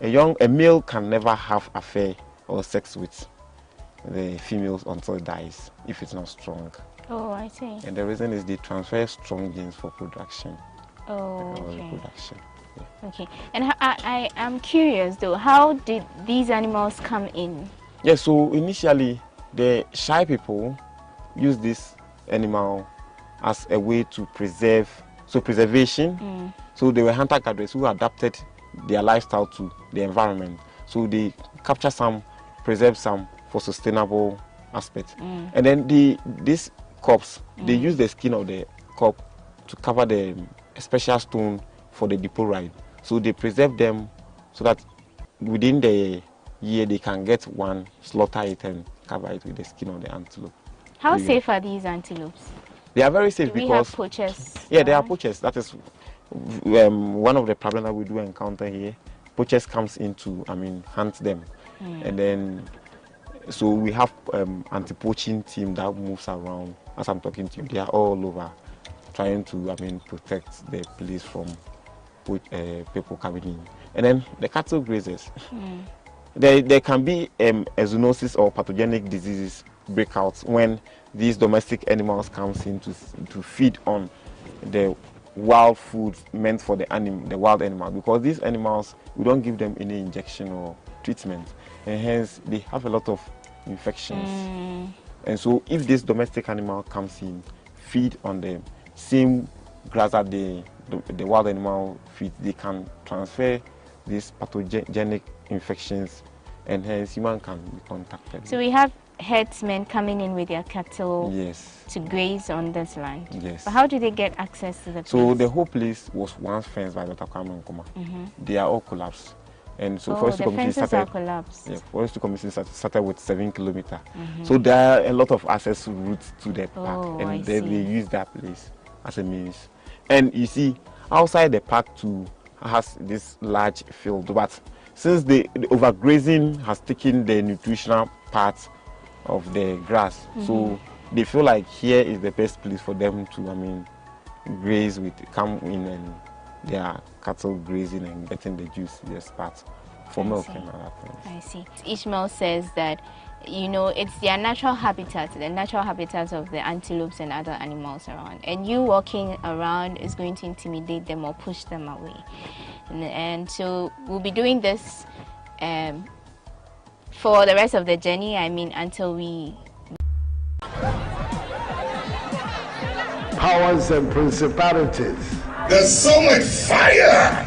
a male can never have affair or sex with the females until it dies if it's not strong. Oh, I see. And the reason is they transfer strong genes for production. Oh, okay. Reproduction. Yeah. Okay. And I am curious though, how did these animals come in? Yeah, so initially the Shai people use this animal as a way to preserve, so preservation. So they were hunter-gatherers who adapted their lifestyle to the environment. So they capture some, preserve some for sustainable aspect. And then these corpse, they use the skin of the corpse to cover the special stone for the depot ride. So they preserve them so that within the year they can get one, slaughter it and cover it with the skin of the antelope. How safe are these antelopes? They are very safe because we have poachers. Yeah, they are poachers. That is one of the problems that we do encounter here. Poachers comes in to, hunt them, and then so we have anti-poaching team that moves around. As I'm talking to you, they are all over, trying to protect the place from people coming in. And then the cattle grazers. There can be a zoonosis or pathogenic diseases break out when these domestic animals comes in to feed on the wild food meant for the wild animal, because these animals, we don't give them any injection or treatment, and hence they have a lot of infections. And so if this domestic animal comes in, feed on the same grass that the wild animal feeds, they can transfer these pathogenic infections, and hence human can be contacted. So we have herdsmen coming in with their cattle to graze on this land. Yes. But how do they get access to the place? So the whole place was once fenced by Dr. Kwame Nkrumah. They are all collapsed. And so the fences are collapsed. Yeah, Forestry Commission started with 7 kilometers. So there are a lot of access routes to the park, and they use that place as a means. And you see, outside the park too has this large field, but since the overgrazing has taken the nutritional part of the grass, so they feel like here is the best place for them to graze with, come in and their cattle grazing and getting the juice, the spat for milk and other things. I see. Ishmael says that, it's their natural habitat, the natural habitat of the antelopes and other animals around. And you walking around is going to intimidate them or push them away. And so we'll be doing this for the rest of the journey, until we... Powers and principalities. There's so much fire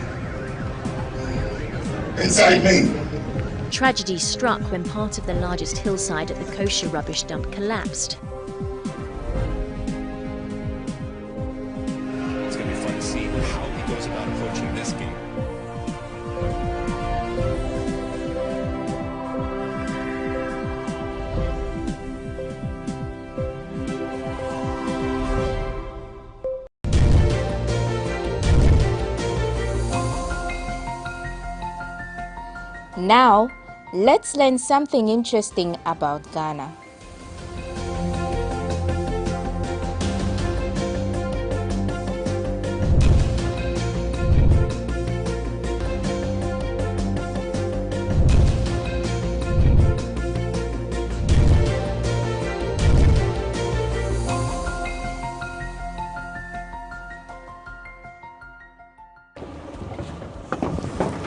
inside me. Tragedy struck when part of the largest hillside at the kosher rubbish dump collapsed. It's going to be fun to see how he goes about approaching this game. Now, let's learn something interesting about Ghana.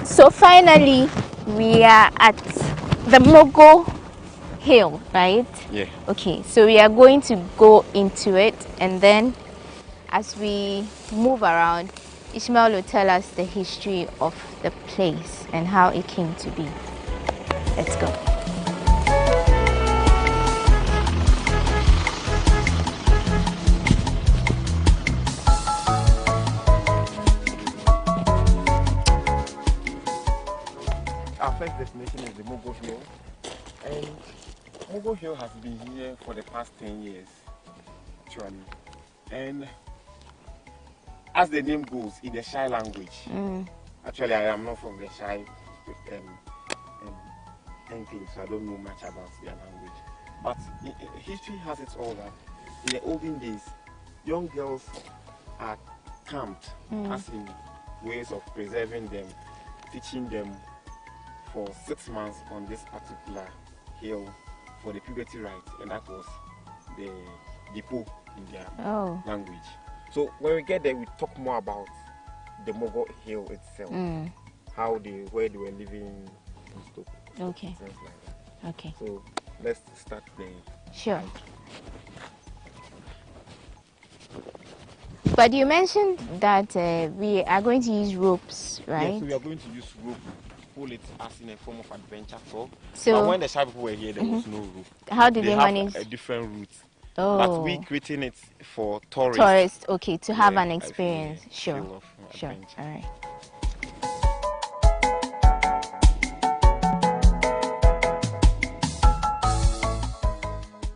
So finally, we are at the Mogo Hill, right? Yeah. Okay, so we are going to go into it, and then as we move around, Ishmael will tell us the history of the place and how it came to be. Let's go. Our first destination is the Mogo Hill, and Mogo Hill has been here for the past 10 years. actually. And as the name goes, in the Shai language. Actually, I am not from the Shai anything, so I don't know much about their language. But history has it all that in the olden days, young girls are camped as in ways of preserving them, teaching them for 6 months on this particular hill for the puberty rites, and that was the depot in their language. So when we get there, we talk more about the Mogo Hill itself, where they were living and stuff. Okay. Things like that. Okay. So let's start there. Sure. But you mentioned that we are going to use ropes, right? Yes, so we are going to use rope to pull it as in a form of adventure tour. So, but when the Shai people were here, there was no rope. How did they have manage? a different route. Oh. But we creating it for tourists. Tourists, okay, to have an experience. Sure. Sure. All right.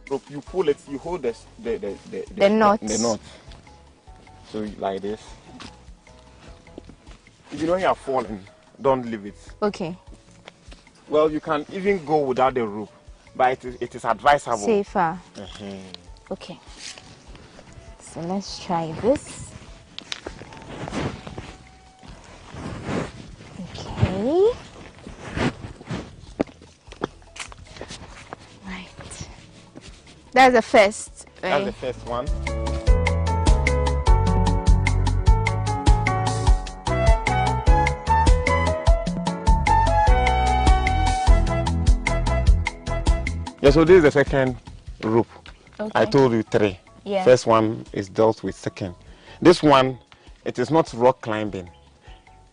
Rope, you pull it, you hold the knot. The knot. So like this. If you know you are falling, don't leave it. Okay. Well, you can even go without the rope, but it is advisable. Safer. Okay. So let's try this. Okay. Right. That's the first, right? That's the first one. Yeah, so this is the second rope. Okay. I told you 3. Yeah. First one is dealt with second. This one, it is not rock climbing,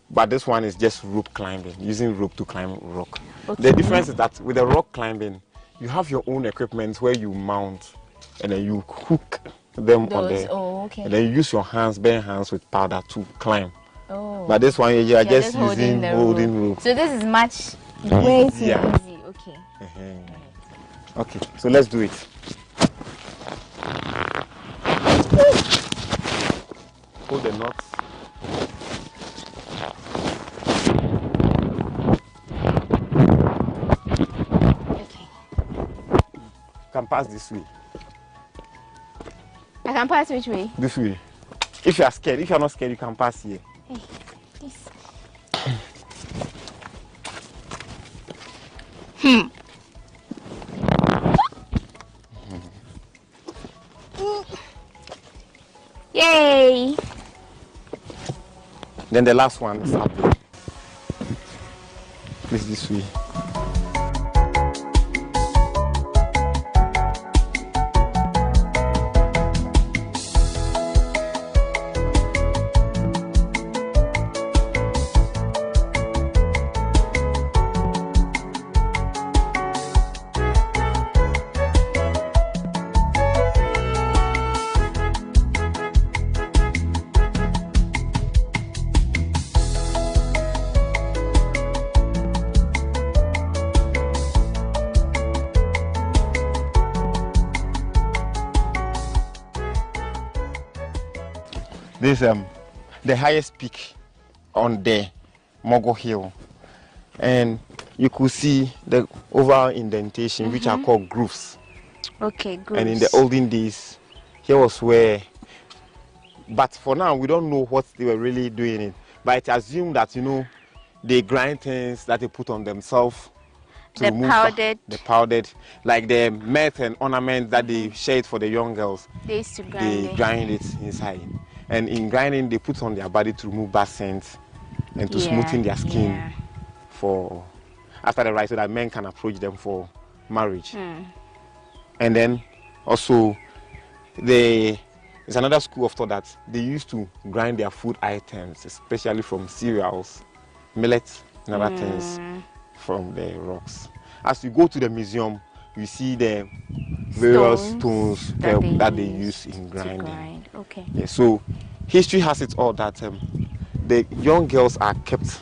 but this one is just rope climbing, using rope to climb rock. Okay. The difference is that with the rock climbing, you have your own equipment where you mount and then you hook them on the, and then you use your hands, bare hands with powder to climb. Oh. But this one, you are just using holding rope. So this is much way too easy. Okay. Okay, so let's do it. Hold the knots. Okay. You can pass this way. I can pass which way? This way. If you are scared, if you are not scared, you can pass here. Hey, this. Yay! Then the last one is up there. Please this way. This the highest peak on the Mogo Hill, and you could see the overall indentation, which are called grooves. Okay, grooves. And in the olden days, here was where, but for now we don't know what they were really doing it. But it's assumed that they grind things that they put on themselves. To the powdered, like the meth and ornaments that they shade for the young girls. They used to grind They grind it inside. And in grinding, they put on their body to remove bad scent and to smoothen their skin for after the rite, so that men can approach them for marriage. And then also, there's another school of thought that they used to grind their food items, especially from cereals, millet, and other things from the rocks. As you go to the museum, you see the various stones that they use in grinding. Okay. Yeah, so history has it all that the young girls are kept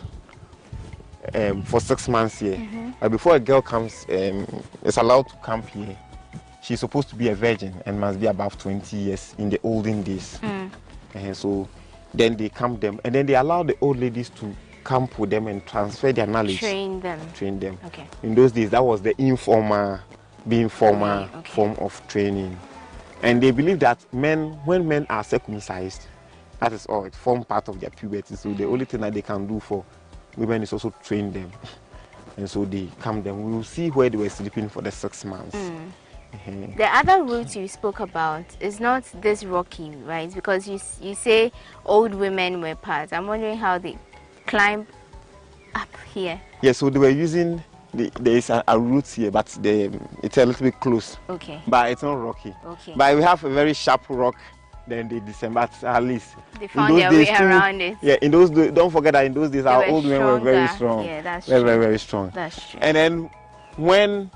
for 6 months here. But before a girl comes, is allowed to camp here she's supposed to be a virgin and must be above 20 years in the olden days. And so then they camp them, and then they allow the old ladies to camp with them and transfer their knowledge. Train them. Okay. In those days, that was the informal form of training. And they believe that when men are circumcised, that is all, it forms part of their puberty. So the only thing that they can do for women is also train them. And so they camp them. We will see where they were sleeping for the 6 months. The other route you spoke about is not this rocky, right? Because you say old women were part. I'm wondering how they climb up here. Yeah, so they were using, there is a route here, but it's a little bit close. Okay. But it's not rocky. Okay. But we have a very sharp rock, then they descend, but at least. They found their way around it. Yeah, in those days, don't forget that in those days, our old women were very strong. Yeah, that's true. true. Very strong. That's true. And then when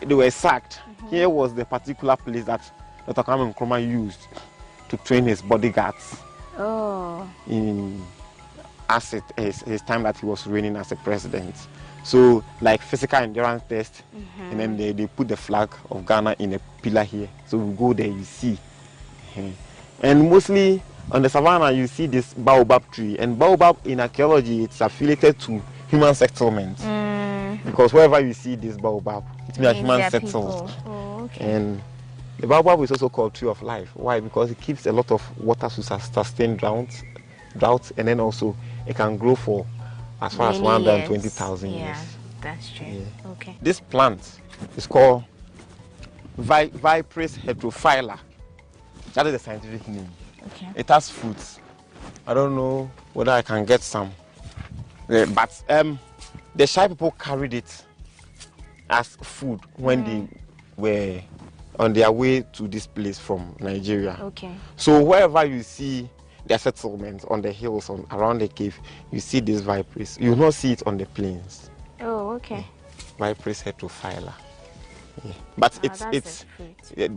they were sacked, here was the particular place that Dr. Kwame Nkrumah used to train his bodyguards. In his time that he was reigning as a president. So like physical endurance test, and then they put the flag of Ghana in a pillar here. So we go there, you see. And mostly on the savannah you see this baobab tree, and baobab in archaeology it's affiliated to human settlement. Because wherever you see this baobab, it means human settled. And the baobab is also called tree of life. Why? Because it keeps a lot of water to sustain drought, and then also it can grow for as far as 120,000 years. That's true. Yeah. Okay. This plant is called Viperis heterophylla. That is the scientific name. Okay. It has fruits. I don't know whether I can get some. But the Shai people carried it as food when they were on their way to this place from Nigeria. Okay. So wherever you see their settlements on the hills, around the cave, you see this Viperis. You will not see it on the plains. Oh, okay. Viperis heterophylla. Yeah. But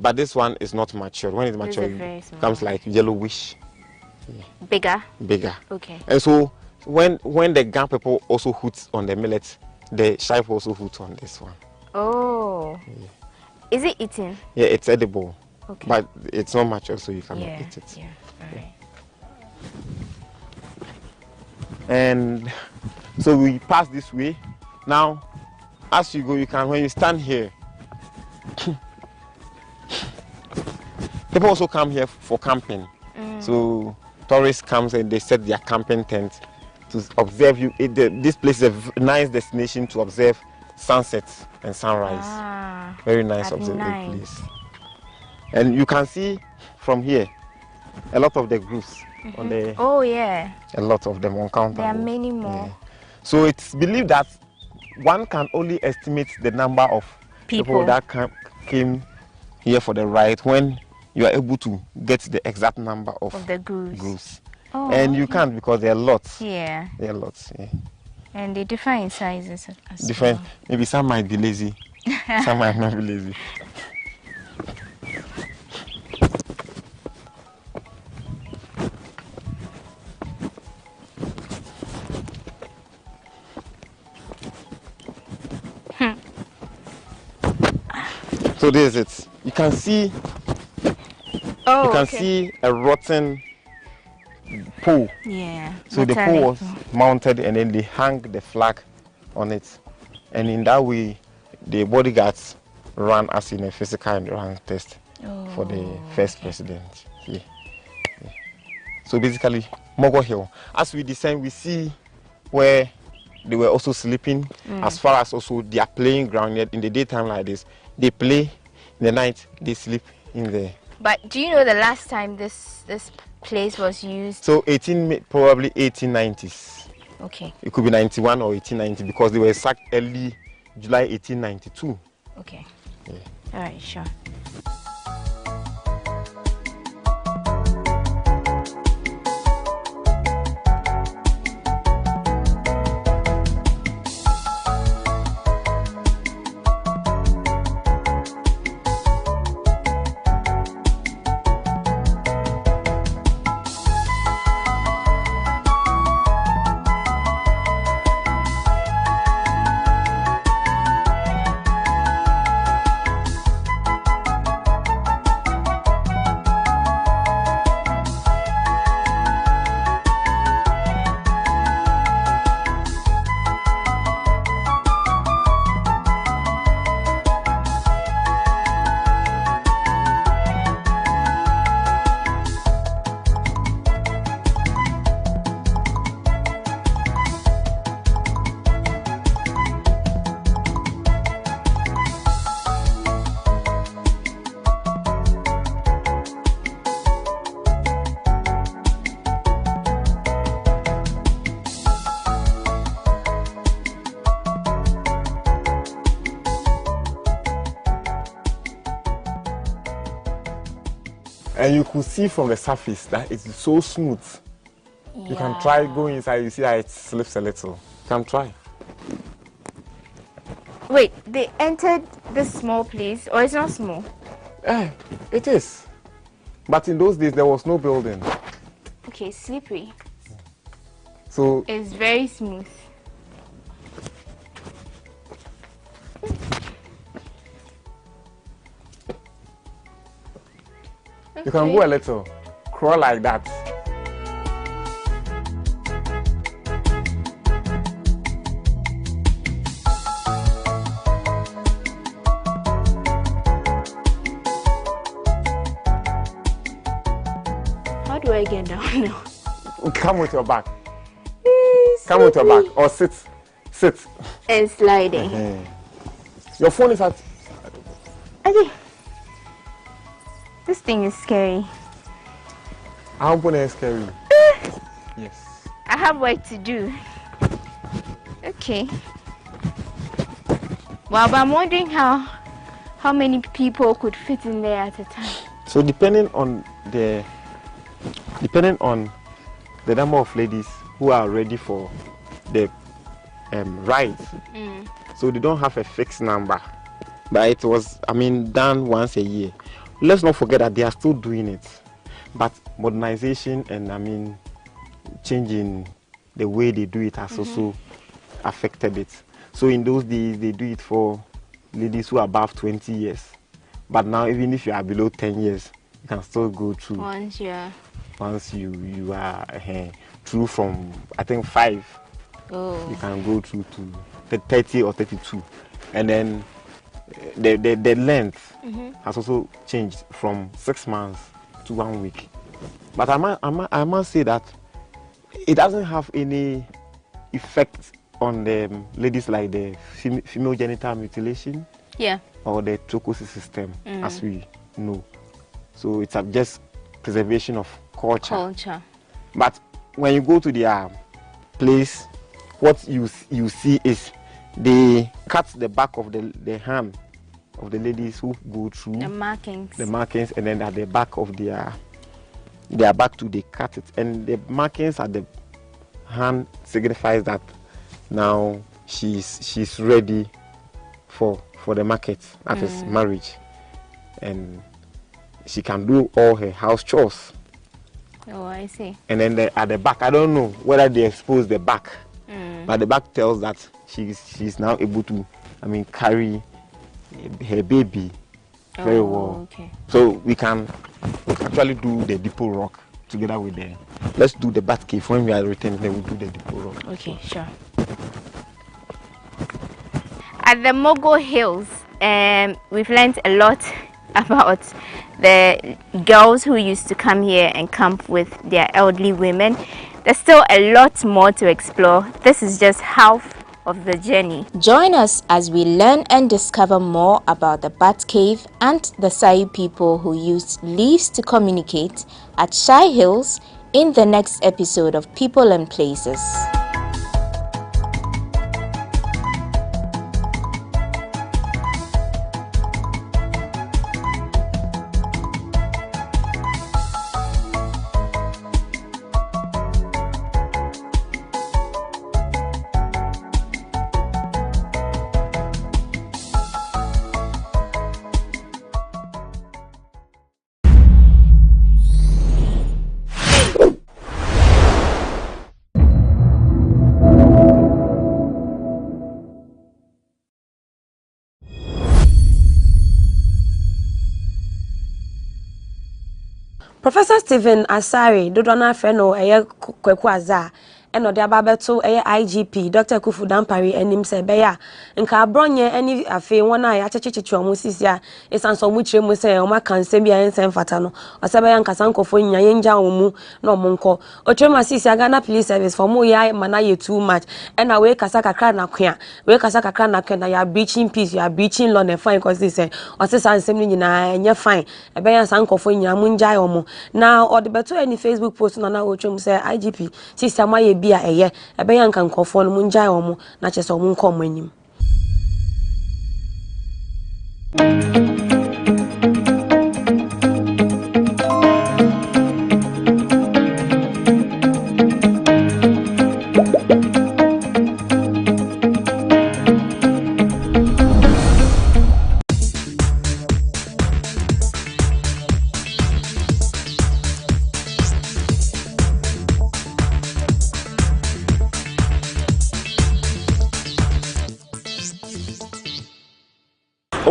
but this one is not mature. When it's mature, it becomes like yellowish. Yeah. Bigger. Okay. And so when the Gan people also hoot on the millet, the Shai people also hoot on this one. Oh. Yeah. Is it eaten? Yeah, it's edible. Okay. But it's not mature, so you cannot eat it. Yeah. All right. And so we pass this way. Now, as you go, you can, when you stand here, people also come here for camping. So tourists come and they set their camping tent to observe you. This place is a nice destination to observe sunsets and sunrise. Very nice observing place. And you can see from here a lot of the groups on the. Oh yeah. A lot of them uncountable. There are many more. Yeah. So it's believed that one can only estimate the number of people that came here for the ride when you are able to get the exact number of the groups. Oh, and you can't because there are lots. Yeah. There are lots. Yeah. And they differ in sizes as different. well. Maybe some might be lazy. Some might not be lazy. So this is it. You can see. You can see a rotten pole. Yeah. So the pole was mounted, and then they hung the flag on it, and in that way, the bodyguards ran as in a physical endurance test for the first president. Yeah. So basically, Mogo Hill. As we descend, we see where they were also sleeping. As far as also their playing ground. In the daytime like this, they play. In the night, they sleep in there. But do you know the last time this place was used? So probably 1890s. Okay. It could be 91 or 1890 because they were sacked early July 1892. Okay. Yeah. All right, sure. And you could see from the surface that it's so smooth. You can try go inside, you see that it slips a little. You can try. Wait, they entered this small place, or it's not small? It is. But in those days, there was no building. Okay, slippery. So it's very smooth. you can go a little, crawl like that. How do I get down now? Come with your back. Come with your back, or sit. And sliding. Your phone is at. Okay. This thing is scary. How is scary? Yes. I have work to do. Okay. Well, but I'm wondering how many people could fit in there at a time. So depending on the number of ladies who are ready for the ride, so they don't have a fixed number, but it was done once a year. Let's not forget that they are still doing it, but modernization and changing the way they do it has also affected it. So in those days they do it for ladies who are above 20 years, but now even if you are below 10 years, you can still go through. Once you are through from I think 5, you can go through to the 30 or 32, and then the length has also changed from 6 months to 1 week. But I must say that it doesn't have any effect on the ladies like the female genital mutilation, or the trochosis system, as we know. So it's just preservation of culture. But when you go to their place, what you see is they cut the back of the hand of the ladies who go through the markings, and then at the back of their back too, they cut it, and the markings at the hand signifies that now she's ready for the market, that is marriage, and she can do all her house chores. Oh, I see. And then at the back, I don't know whether they expose the back, but the back tells that she's now able to carry her baby very well. Okay. So we can actually do the depot rock together with the. Let's do the bat cave when we are returning. Then we'll do the depot rock. Okay, sure. At the Mogul Hills, we've learned a lot about the girls who used to come here and camp with their elderly women. There's still a lot more to explore. This is just half of the journey. Join us as we learn and discover more about the Bat Cave and the Sai people who used leaves to communicate at Shai Hills in the next episode of People and Places. Professor Stephen Asari, Dodona Freno, Kwekwaza, and Odiababeto, IGP, Dr. Kufu Dampari, and him say, Beya, and Carbronye, any affair one eye at Chichimusia, is on so much you say, Oma can send and send Fatano, or Sabayan Casanco for Yanja Umu, no Monko, or Chema Sisia Ghana Police Service for Muya, Manaye too much, and away Casaka Kranakia, where Casaka Kranakia, you are breaching peace, you are breaching law and fine cause this, or Sissan Semina, and you're fine, a Bayan Sanko for Yamunja Omo. Now, or the better any Facebook post on our chum say IGP, Sister Maya be a year, a bayan can call for Munja Omo, not just a moon come when him.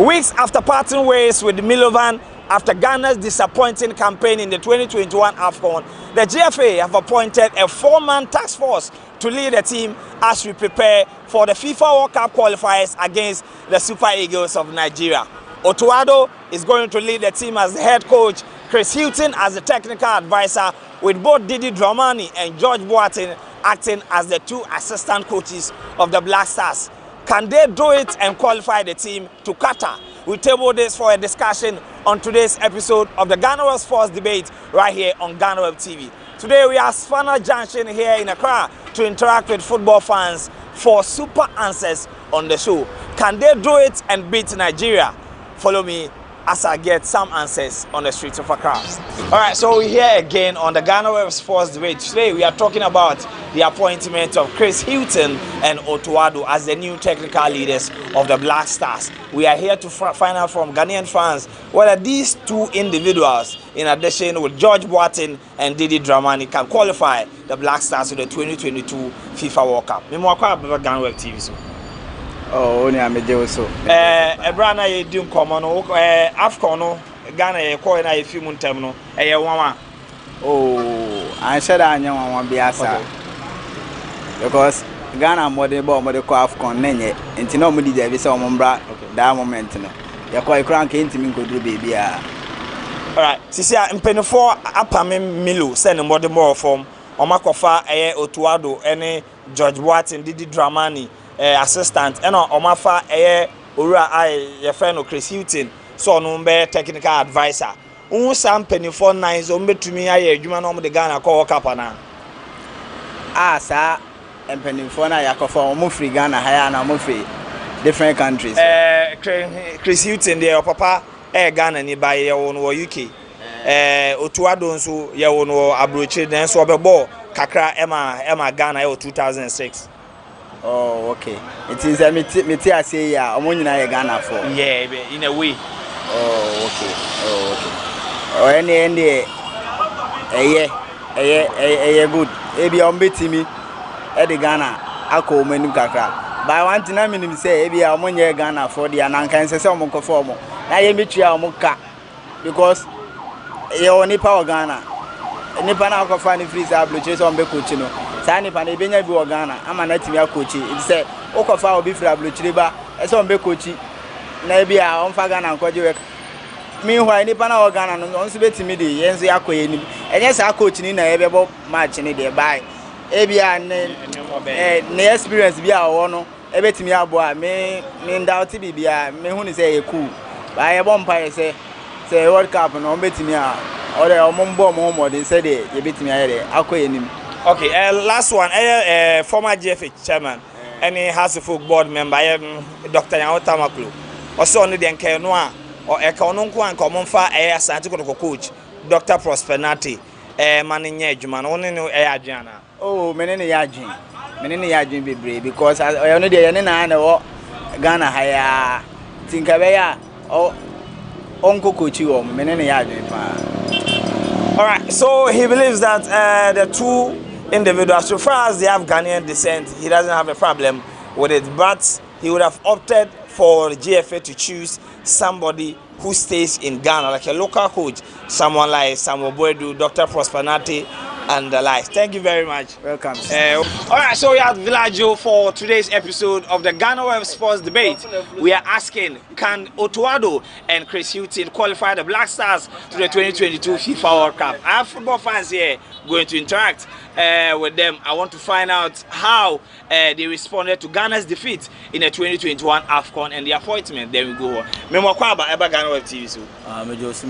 Weeks after parting ways with Milovan after Ghana's disappointing campaign in the 2021 AFCON, the GFA have appointed a 4-man task force to lead the team as we prepare for the FIFA World Cup qualifiers against the Super Eagles of Nigeria. Otuado is going to lead the team as the head coach, Chris Hilton as the technical advisor, with both Didi Dramani and George Boateng acting as the 2 assistant coaches of the Black Stars. Can they do it and qualify the team to Qatar? We table this for a discussion on today's episode of the GhanaWeb Sports Debate right here on GhanaWeb TV. Today we are Spanner Junction here in Accra to interact with football fans for super answers on the show. Can they do it and beat Nigeria? Follow me as I get some answers on the streets of Accra. Alright, so we're here again on the GhanaWeb Sports Debate. Today we are talking about the appointment of Chris Hilton and Otuado as the new technical leaders of the Black Stars. We are here to find out from Ghanaian fans whether these 2 individuals, in addition with George Boateng and Didi Dramani, can qualify the Black Stars to the 2022 FIFA World Cup. GhanaWeb TV. Oh, only I'm a deal so. Ebrana ye doing common AFCON no Ghana ye call na ye few months no ye one. Oh, I said I know one be asa. Because Ghana more than more the call AFCON nenye. Inti no mo di dey be say omo bra that moment no. Ye call crank inti mi go do baby ah. Alright, sisi a mpenifo apame Milo send more the more form. Omakofa Otuado ene George Boateng Didi Dramani assistant and Omafa Ora your friend Chris Hilton so no be technical advisor. Some penny for 9 so me to me aye adwuma no de Ghana call cup na. Ah sir, and penny for na yakofa omo free Ghana hire na omo free different countries. Chris Hilton there papa Ghana ni ba ye won wo UK. Otuado nso ye won wo abrochi den so obebo kakra ema Ghana 2006. Oh, okay. It is a me I say ya omo nyina ye Ghana for. Yeah, in a way. Oh, okay. Oh, okay. Oh, any good. Ebi o mbetimi e de Ghana akọ omanum kakra. But one thing I mean say ebi omo nye Ghana for the ananka nse se omo kofo omo. Na ye metua omo ka because ye oni power Ghana. Nipa na akọfa ni free sa bloche so ombe coach no. Sa nipa na ebenya bi wo Ghana ama na timi akochi. It say okofa obi free bloche ba e so ombe coach na bi a onfa Ghana nkoje we. Meanwhile nipa na wo Ghana no onso betimi de yenso yakoye ni. Enye sa coach ni na ebebo match ni de bai. Ebi a ne experience bi a wo no ebetimi abo a me doubt bibia me hu ni say e cool. Ba ye bomb pa say World Cup no betimi a or omombo momo dey say dey ye betimi aye akoye nim. Okay, last one former GFA chairman any House of Folk board member Dr. Yawota Maklo. Also on the nke no a or e ka ono nko an ko momfa asante ko coach Dr. Prosperity manenye adwuma no ne no adwana. Oh, menene yadwin bebre because I know dey na wo Ghana haya tinkabe ya onko coach wo menene yadwin pa. All right, so he believes that the 2 individuals, so far as they have Ghanaian descent, he doesn't have a problem with it, but he would have opted for the GFA to choose somebody who stays in Ghana, like a local coach, someone like Samuel Boedu, Dr. Prosperity, and the like. Thank you very much. Welcome. All right, so we have Villaggio for today's episode of the GhanaWeb Sports Debate. We are asking, can Otuado and Chris Hilton qualify the Black Stars to the 2022 FIFA World Cup? I have football fans here going to interact with them. I want to find out how they responded to Ghana's defeat in the 2021 AFCON and the appointment. Then we go on. Memo Kwaba, Eba GhanaWeb TV. So.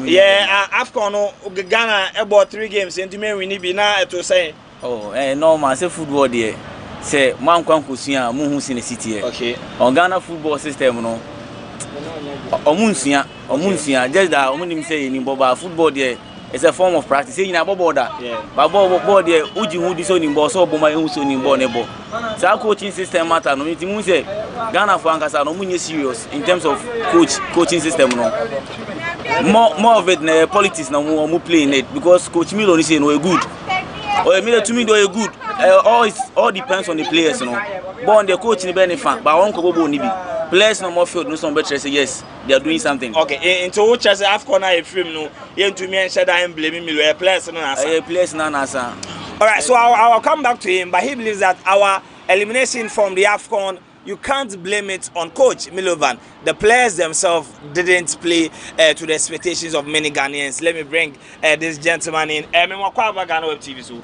Yeah, AFCON, Ghana about 3 games. And we need to be to say. Oh, no, man, say football there. Say, man, Kwankusia, Muhus in the city. Okay. On Ghana football system, no. Omunsia, just that, Omunim say in Boba football there. It's a form of practice. Say in a border. Yeah. But board there, Uji Woody so in boss or Boma so in Bonebo. So our coaching system matter. No, it means Ghana for Ankasa no money serious in terms of coaching system. No. More of it, politics no more playing it because Coach Milo is saying no good. Or Milo to me do a good. All depends on the players. No. But on the coach ni benefit. But one kobo nibi. players no more field no some better say yes they are doing something. Okay, into which as AFCON na film no yen to me and share that blame me players no answer. Players no answer. All right, so I'll come back to him, but he believes that our elimination from the AFCON, you can't blame it on Coach Milovan. The players themselves didn't play to the expectations of many Ghanaians. Let me bring this gentleman in. Memokwaba GhanaWeb TV so.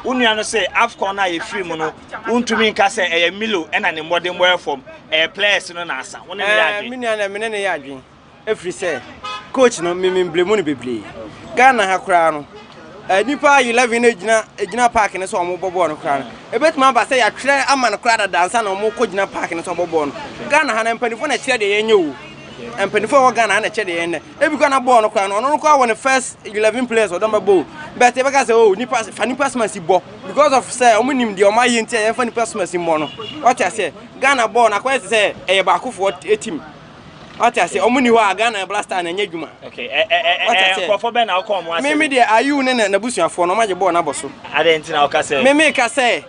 Unyano say AFCON na ye free mono. Untumi nka say Milo and an modern wear from players no na asa. Wona me ya adwen. Every say coach no me blame no be play. Ghana ha kra no. Nipa E-levy ejina park ne so omo bobo no kra no ebetuma ba say ya twere ama no kra da dansa na omo ko jina park ne so bobo no Ghana ha na mpanifo na kire de yenye wo mpanifo wo Ghana ha na kire de yenye ebi kwa na ball no kra no no kwa won first 11 players odon ba bo but e be ka say oh nipa smasi bo because of say omo nim de omo aye ntia ye fa nipa smasi mo no what I say Ghana ball na kwa say e ba akofo team what I say omuni wa Ghana blaster na nyadwuma. Okay. For ben na come one. Me dey ayu ne na busuafo no maje ball na boso. Adenti na o ka say. Me ka say.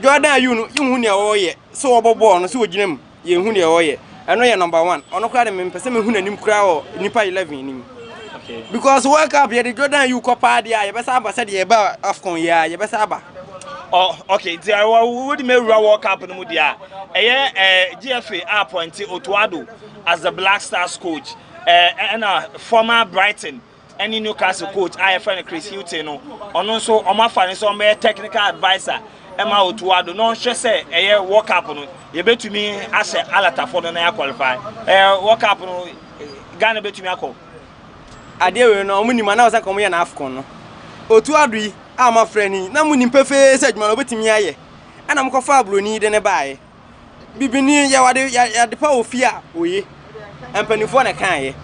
Jordan ayu no hu ne o ye. So oboball no so oginam ye hu ne o ye. Eno ye number 1. Ono kra de me pese me hu nanim kra o nipa 11 nim. Okay. Because World Cup ye Jordan ayu kopa dia ye besa aba se de ba AFCON ya ye besa aba. Oh, okay. There would me World Cup no mu dia. GFA appoint Otuado as the Black Stars coach. And former Brighton and Newcastle coach, I friend Chris Hilton, and also Oma Fanny, so my technical advisor, Emma Otuado. No, she say World Cup no. You bet to me as a alata for the qualify. World Cup no. Ghana bet to me ako. Adewe no muni mana osa komo ya na AFCON no. Otuado ama friend na muni pefe say djuma no betimi aye. Ana mko fa broni de ne baaye. Bibini ya de pa ofia oye. Empanifo na kan ye.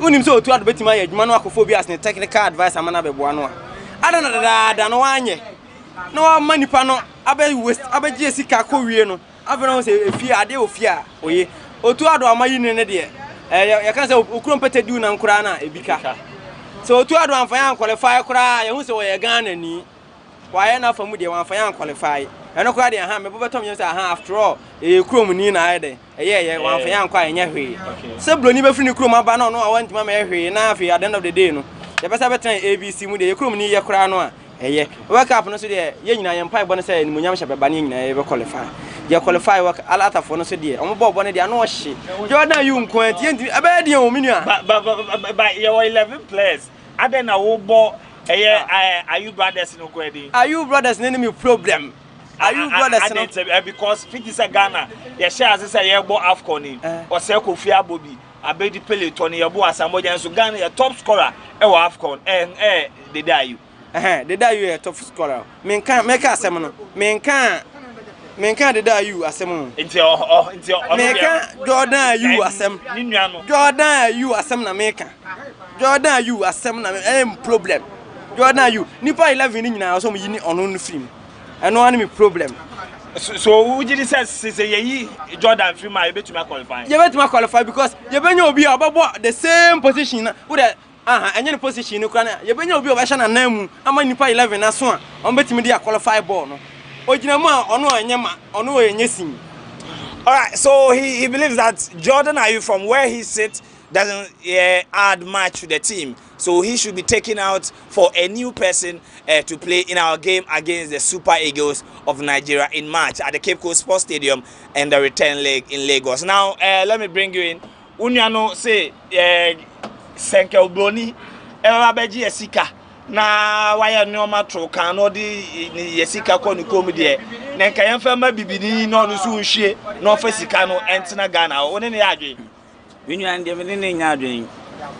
Unim so Otuado betimi aye djuma no akofo bi as ne technical advisor mana beboa no a. Ada na da no wanye. No manipa no abeji sika ko wie no. Afeno se efia ade ofia oye. Otuado amayi ne de ya kan say okurom pete du na nkura na ebika. So Otuado amfanya qualify kura ye hu se wo ye Ghana ni. Why na famu de amfanya qualify. Eno kura de ha me bobetom yem say ha after all kurom ni na ade ye amfanya kwa enya hwe. Se broni be firi kurom aba na no awantima me hwe na afi at the end of the day no. Ye besa betan ABC mu de kurom ni ye kura no a World Cup no so de ye nyina ye mpa bo no say ni munyam hye beba ni nyina ye be qualify. Ye qualify work alata for no so de omo bo no de ano hye. Jordan you nkwanti enti aba de o minua. But your 11 players. Ade na wo bo are you brothers no kwedi? Are you brothers no me problem? Are you brothers no? Because 50 say Ghana ye share as say ye bo AFCON ni o say Kofi Abobi abedi peloton ye bo asamoja so Ghana ye top scorer e wo AFCON they die you. They die you a top scorer. Me can make asem no. Me can they die you asem. Into me can Jordan you asem. Jordan you asem na me can. Jordan you asem na problem. Jordan you nipa 11 ni nyina so mo yini ono no film. Eno an me problem. So would you say ye Jordan film I betuma qualify? You betuma qualify because you benya obi obobo the same position with the any position no kwana ye benya obi obasha na namu ama nipa 11 na so a on betimi dia qualify ball no ogina mu a ono anyema ono enyesim. All right, so he believes that Jordan Ayew from where he sits doesn't add much to the team, so he should be taken out for a new person to play in our game against the Super Eagles of Nigeria in March at the Cape Coast Sports Stadium and the return leg in Lagos. Now let me bring you in. Unyano say Senke Obloni Ewabeji Esika na waya nyoma tro kan no di Esika ko ni kom de na nka yemfa ma bibini no no so nhwie no fa sika no entena Ghana one ne adwen winwan de me ne nya adwen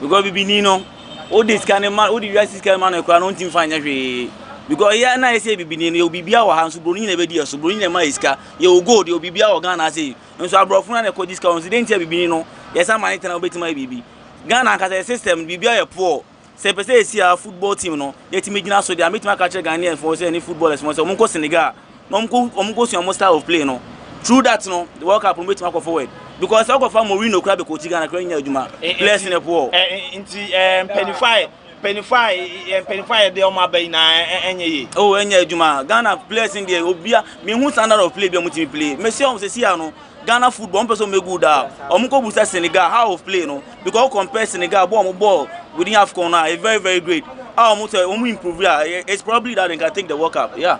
because bibini no o dis kan man o di Esika man ko no ntim fa nya hwe because ya na ese bibini no ye bibia wo hanso broni na bedi so broni na ma Esika ye o gold ye bibia wo Ghana say nso abrofo na ko dis kan so den tia bibini no yes amane tena obetima bibi Ghana has a system bibia e poor se pese esi a football team no yet me gina so dey meet my catch Ghanaian for say any footballers mo say omko Senegal no omko so style of play no through that no the World Cup meet my forward because I go for Mourinho crab coach Ghana kran nya adwuma players in the poor inti penify dey o ma bay na enye ye enya adwuma Ghana players in there obia me hu standard of play bi mo team play me say o say sia no Ghana football person make good omuko busa Senegal how of play no because compare Senegal ball we didn't have corner it's very very great. How improve it's probably that they can take the World Cup. Yeah.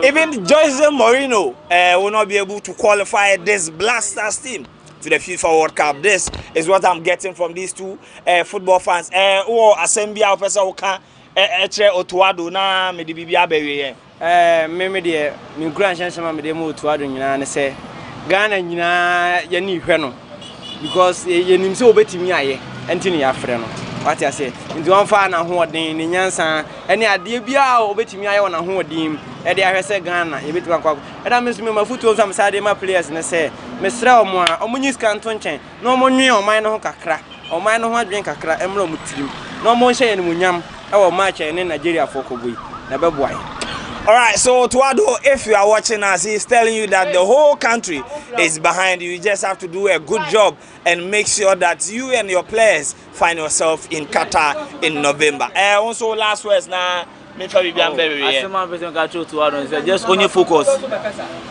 Even Jose Mourinho will not be able to qualify this Black Stars team to the FIFA World Cup. This is what I'm getting from these two football fans. Or Assembia person who can Otuado na me di bibia bewe me de me grand chance ma me de mo Otuado nyina ne se Ghana nyina ye ni hwe no because ye nim se obetimi aye enti ne ya frɛ no what I say nti on fa na ho odin ne nyansa ene ade bia obetimi aye wona ho odin e de ahwese Ghana ye betimi akwa e da me so me mafutu nsam sade ma players ne se me srɛ omo a omo nyi scan to nchen na omo nwe oman no ho kakra oman no ho adwen kakra emra omo tirim na omo nhye ye ne munyam our match in Nigeria for Kogui. Alright, so Tuado, if you are watching us, he's telling you that the whole country is behind you. You just have to do a good job and make sure that you and your players find yourself in Qatar in November. Also, last words now. Just only focus.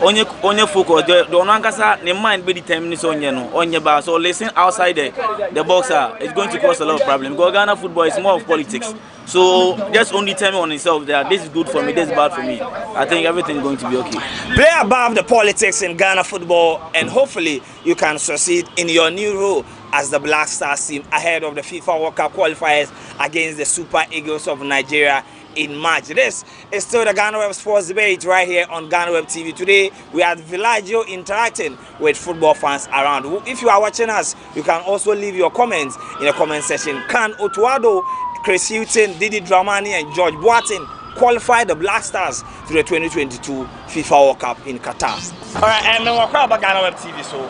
Only focus. The mind be determined so listen outside the boxer it's going to cause a lot of problems. Because Ghana football is more of politics. So just only tell me on himself that this is good for me, this is bad for me. I think everything is going to be okay. Play above the politics in Ghana football and hopefully you can succeed in your new role as the Black Stars team ahead of the FIFA World Cup qualifiers against the Super Eagles of Nigeria in March. This is still the GhanaWeb Sports Debate right here on GhanaWeb TV. Today we are at Villaggio interacting with football fans around. If you are watching us, you can also leave your comments in the comment section. Can Otuado, Chris Hilton, Didi Dramani and George Boateng qualify the Black Stars to the 2022 FIFA World Cup in Qatar? Alright, and we're about GhanaWeb TV. So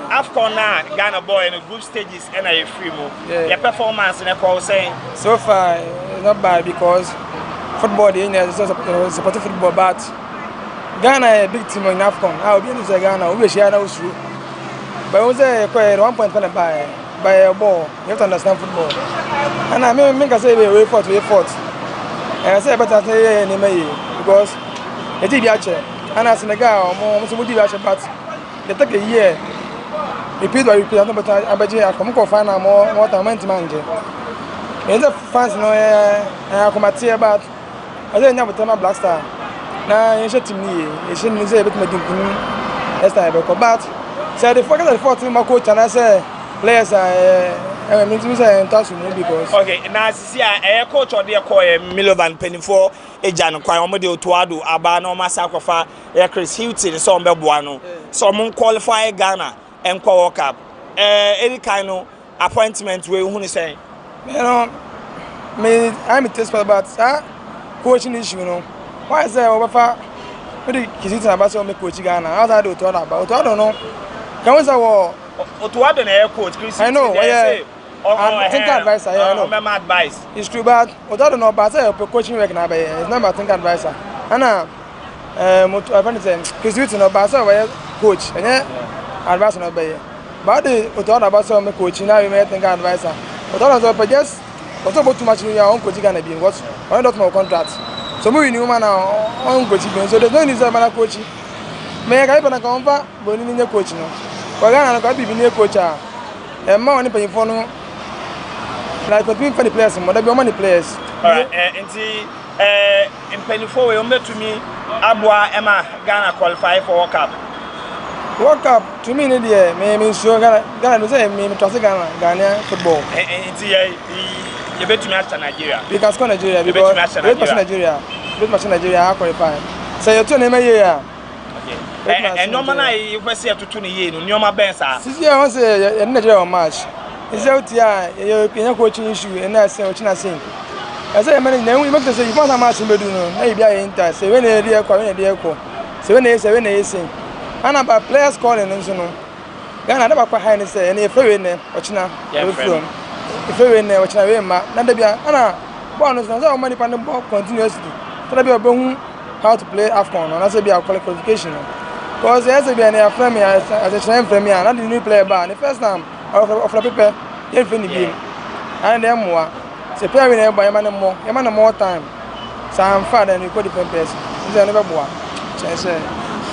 AFCON now, Ghana boy in the group stages and a free move. Your performance in the call saying so far it's not bad because football is supporting football, but Ghana is a big team in AFCON. I will be able to say Ghana, we share those through. But we say 1 point by a ball. You have to understand football. And I mean, I say we fought. And I say better say because it's Diaspora. And as Senegal, but they take a year. Repeat by repeat. But I come final more time to manage. And the fans know I come at here, but I don't have a Black Star. Now you should me. You shouldn't say but next time but so the focus of the 14 my coach and I say players are because okay, now see a coach or the Milovan Penifo, a Jan Kwayomo Tuado, Abano Masakofa, Chris Hilton, some Bebuano, some qualify Ghana and World Cup. Any kind of appointment we who say, you know, I'm a test about coaching issue, you know. Why is there over what the kids about some coach Ghana? How do I do about? I don't know. Can we say, Otuado na coach Chris. I know. I think advisor. I know. My advice. It's true, but Otuado no. But I coaching work now. It's not about think advisor. And I find it Chris Hilton no. But I coach. And advisor no. But the Otuado about some coaching now. You may think advisor. Otuado no. Just Otuado too much in your own coaching gonna be what? I don't know contract. So we new man now on coaching. So there's no need to man coaching. Me I can't come back. But you need coaching no. Ghana got be near coach and more money paying for no like between the players and there be many players. Alright, in Penifo we to me Abua Emma Ghana qualify for World Cup. World Cup to me me sure Ghana say me trust Ghana football. You bet to match Nigeria. Because Nigeria because Nigeria I qualify. So you turn him here. And normally, you will see to 20 years, no more bensa. Since you want to say a Nigeria match, it's out here, you're coaching issue, and I say what you're saying. I say, man, we make the say, you want a match in Bedouin, maybe I ain't that. Say, when they're there, so when they say, and about players calling, and so on. Ghana never quite high and say, and if you're in there, watching now, if you're in there, watching away, man, be Anna, bonus, no money on the ball continuously. Tell me how to play AFCON, and I say, be our qualification. Because as a friend as a train from me, and I didn't play bar. The first time of the paper, you finish game. And then more. So, playing by a man more time. So, I'm fat and you put the person. It's a never more.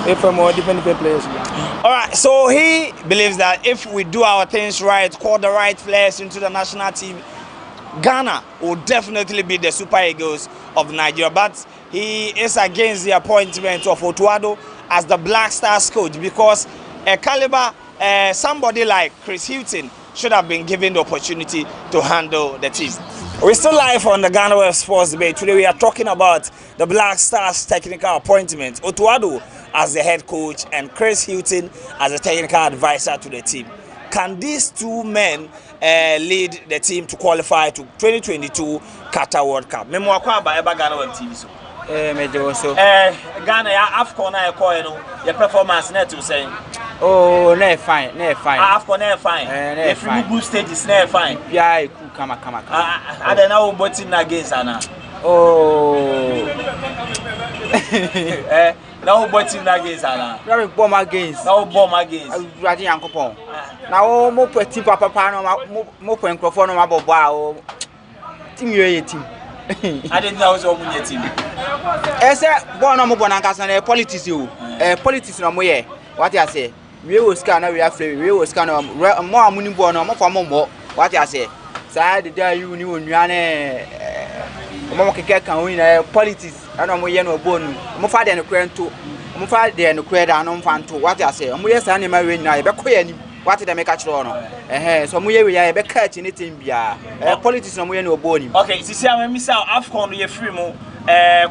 if more different players. All right, so he believes that if we do our things right, call the right players into the national team, Ghana will definitely be the Super Eagles of Nigeria. But he is against the appointment of Otuado as the Black Stars coach because a caliber, somebody like Chris Hilton should have been given the opportunity to handle the team. We're still live on the GhanaWeb Sports Debate. Today we are talking about the Black Stars technical appointment. Otuado as the head coach and Chris Hilton as a technical advisor to the team. Can these two men lead the team to qualify to 2022 Qatar World Cup? Memo akwa ba eba GhanaWeb TV so. Mejo so. Ghana ya AFCON na ekọ your performance net to say. Oh, no fine. AFCON na fine. If you group stages na fine. Yeah, kama. Ada na wo botin na against ana. Oh. Now botin na against ana. Very bomb against. Now bomb against. Radi yankopon. Now mo peti papa no mo po enkrofo no mabobo a o. Team ye team. I didn't know so much team. Ese bo no mo bo na nkasa na politics o. Politics no mo ye. What you say? We will scan we are free. We will scan more amuni bo no mo for mo. What you say? Say the day you ni onuane mo keke kan won na politics ana mo ye no bonu. Mo fa de no kwento. Mo fa de no kweda no mfanto. What you say? Mo ye sa na ma we nyina ye be koya ni. What did I make a chiro no? So we are be catch anything bia. Politics no we no boni. Okay, sisi am misa AFCON ye free mo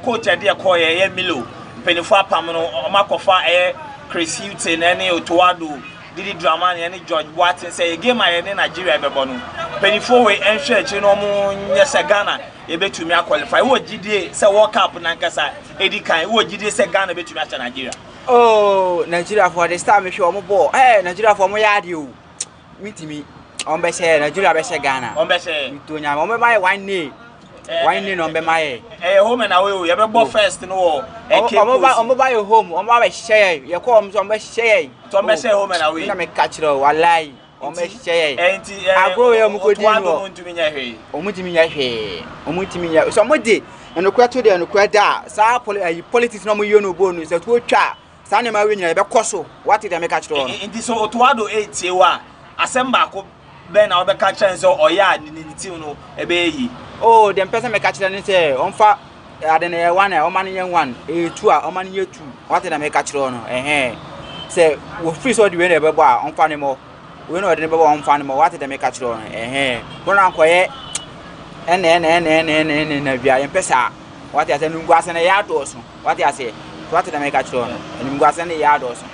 coach ade akoye ye Milo. Penifo apam no omakofa Chris Hilton ene Otuado Didi Dramani ene George Boateng say game aye ne Nigeria bebo no. Penifo we enhwe echi no mo nyese Ghana e betumi qualify. Wo gidie say World Cup na nkasa edi kan wo gidie say Ghana betumi acha Nigeria. Oh, Nigeria for the star me show mo ball. Nigeria for mo yadi o. Mitimi. On be say Nigeria be say Ghana. On be say Mitonya. On be buy one day. One day on be my. Home and away. You be ball first no. On buy your home. On buy share. You come on be share. To be say home and away. Na me catch ro wallahi. On be share. Agro we mo ko di no. Ontumi nya hwe. Omutimi nya hwe. Omutimi nya. So mo dey. No kwa to dey no kwa da. Sa politics no mo yo no bonu. So to twa. Sane ma we nyina be koso what did I make a chiro no nti so Otuado 8 wa asemba ko be na obe ka chen so oya ni team no ebe yi oh dem person make a chiro ni say on fa ade na 1 o man ye 1 2 a o man ye 2 what did I make a chiro no say wo free so the we na be bo a on fa ne mo we no de ne be bo on fa ne mo what did I make a chiro no ko na ankoye na bia em pesa what I say nungu ase na ya do so what I say what did I make a chiro no and nungu ase na ya do so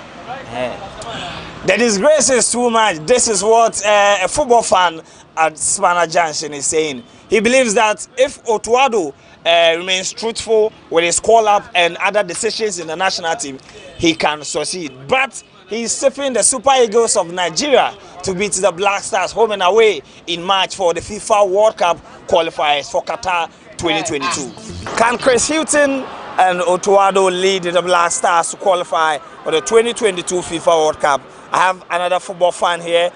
the disgrace is too much. This is what a football fan at Spanner Junction is saying. He believes that if Otuado remains truthful with his call-up and other decisions in the national team, he can succeed. But he's sipping the Super Eagles of Nigeria to beat the Black Stars home and away in March for the FIFA World Cup qualifiers for Qatar 2022. Can Chris Hilton and Otuado lead the Black Stars to qualify for the 2022 FIFA World Cup? I have another football fan here.